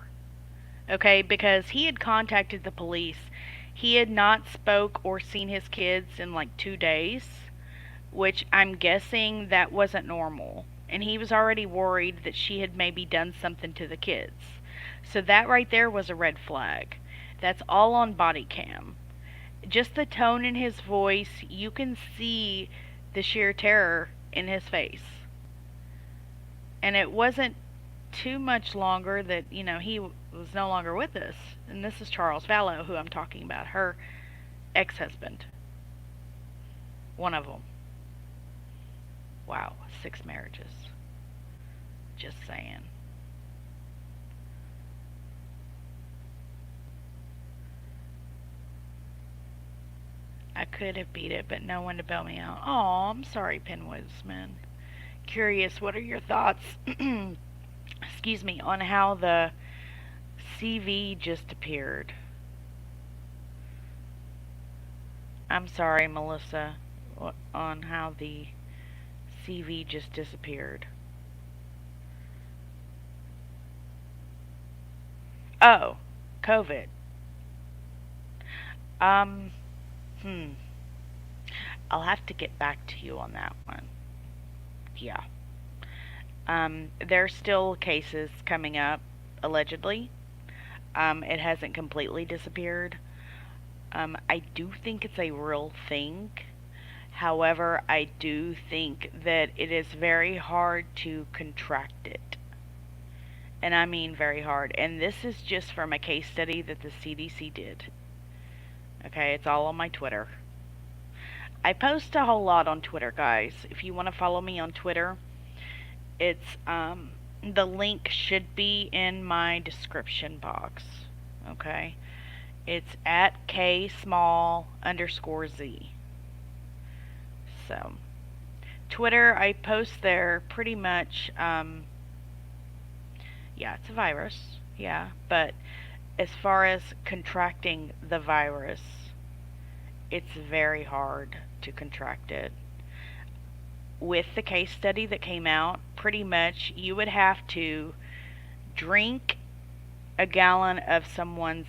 Okay, because he had contacted the police. He had not spoke or seen his kids in like 2 days, which I'm guessing that wasn't normal. And he was already worried that she had maybe done something to the kids. So that right there was a red flag. That's all on body cam. Just the tone in his voice, you can see the sheer terror in his face. And it wasn't too much longer that, he was no longer with us. And this is Charles Vallow, who I'm talking about, her ex-husband. One of them. Wow, 6 marriages. Just saying. I could have beat it, but no one to bail me out. Oh, I'm sorry, Penwoodsman. Curious, what are your thoughts, excuse me, on how the CV just appeared? I'm sorry, Melissa, on how the CV just disappeared. Oh, COVID. Um, I'll have to get back to you on that one. Yeah. There's still cases coming up, allegedly. It hasn't completely disappeared. I do think it's a real thing. However, I do think that it is very hard to contract it. And I mean very hard. And this is just from a case study that the CDC did. Okay, it's all on my Twitter. I post a whole lot on Twitter, guys. If you want to follow me on Twitter, it's the link should be in my description box. Okay, it's at KSmall_Z. So, Twitter, I post there pretty much. Yeah, it's a virus. Yeah, but as far as contracting the virus, it's very hard to contract it. With the case study that came out, pretty much you would have to drink a gallon of someone's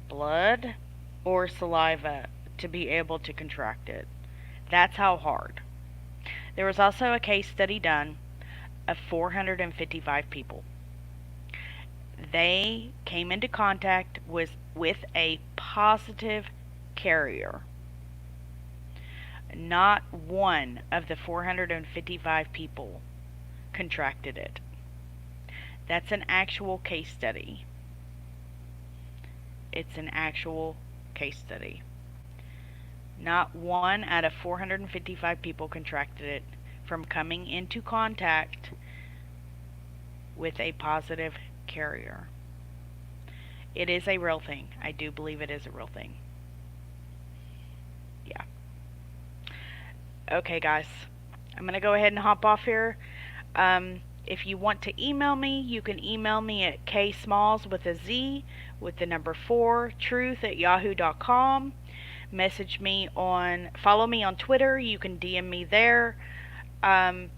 blood or saliva to be able to contract it. That's how hard. There was also a case study done of 455 people. They came into contact with a positive carrier. Not one of the 455 people contracted it. That's an actual case study. It's an actual case study. Not one out of 455 people contracted it from coming into contact with a positive carrier. It is a real thing. I do believe it is a real thing. Yeah. Okay, guys. I'm going to go ahead and hop off here. If you want to email me, you can email me at KSmallz with a Z with the number 4 truth@yahoo.com. Follow me on Twitter. You can DM me there. Send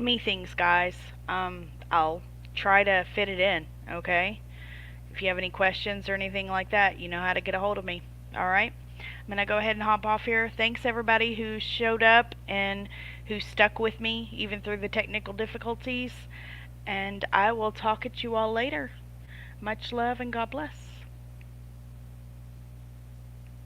me things, guys. I'll try to fit it in, okay? If you have any questions or anything like that, you know how to get a hold of me. Alright? I'm going to go ahead and hop off here. Thanks everybody who showed up and who stuck with me even through the technical difficulties. And I will talk at you all later. Much love and God bless.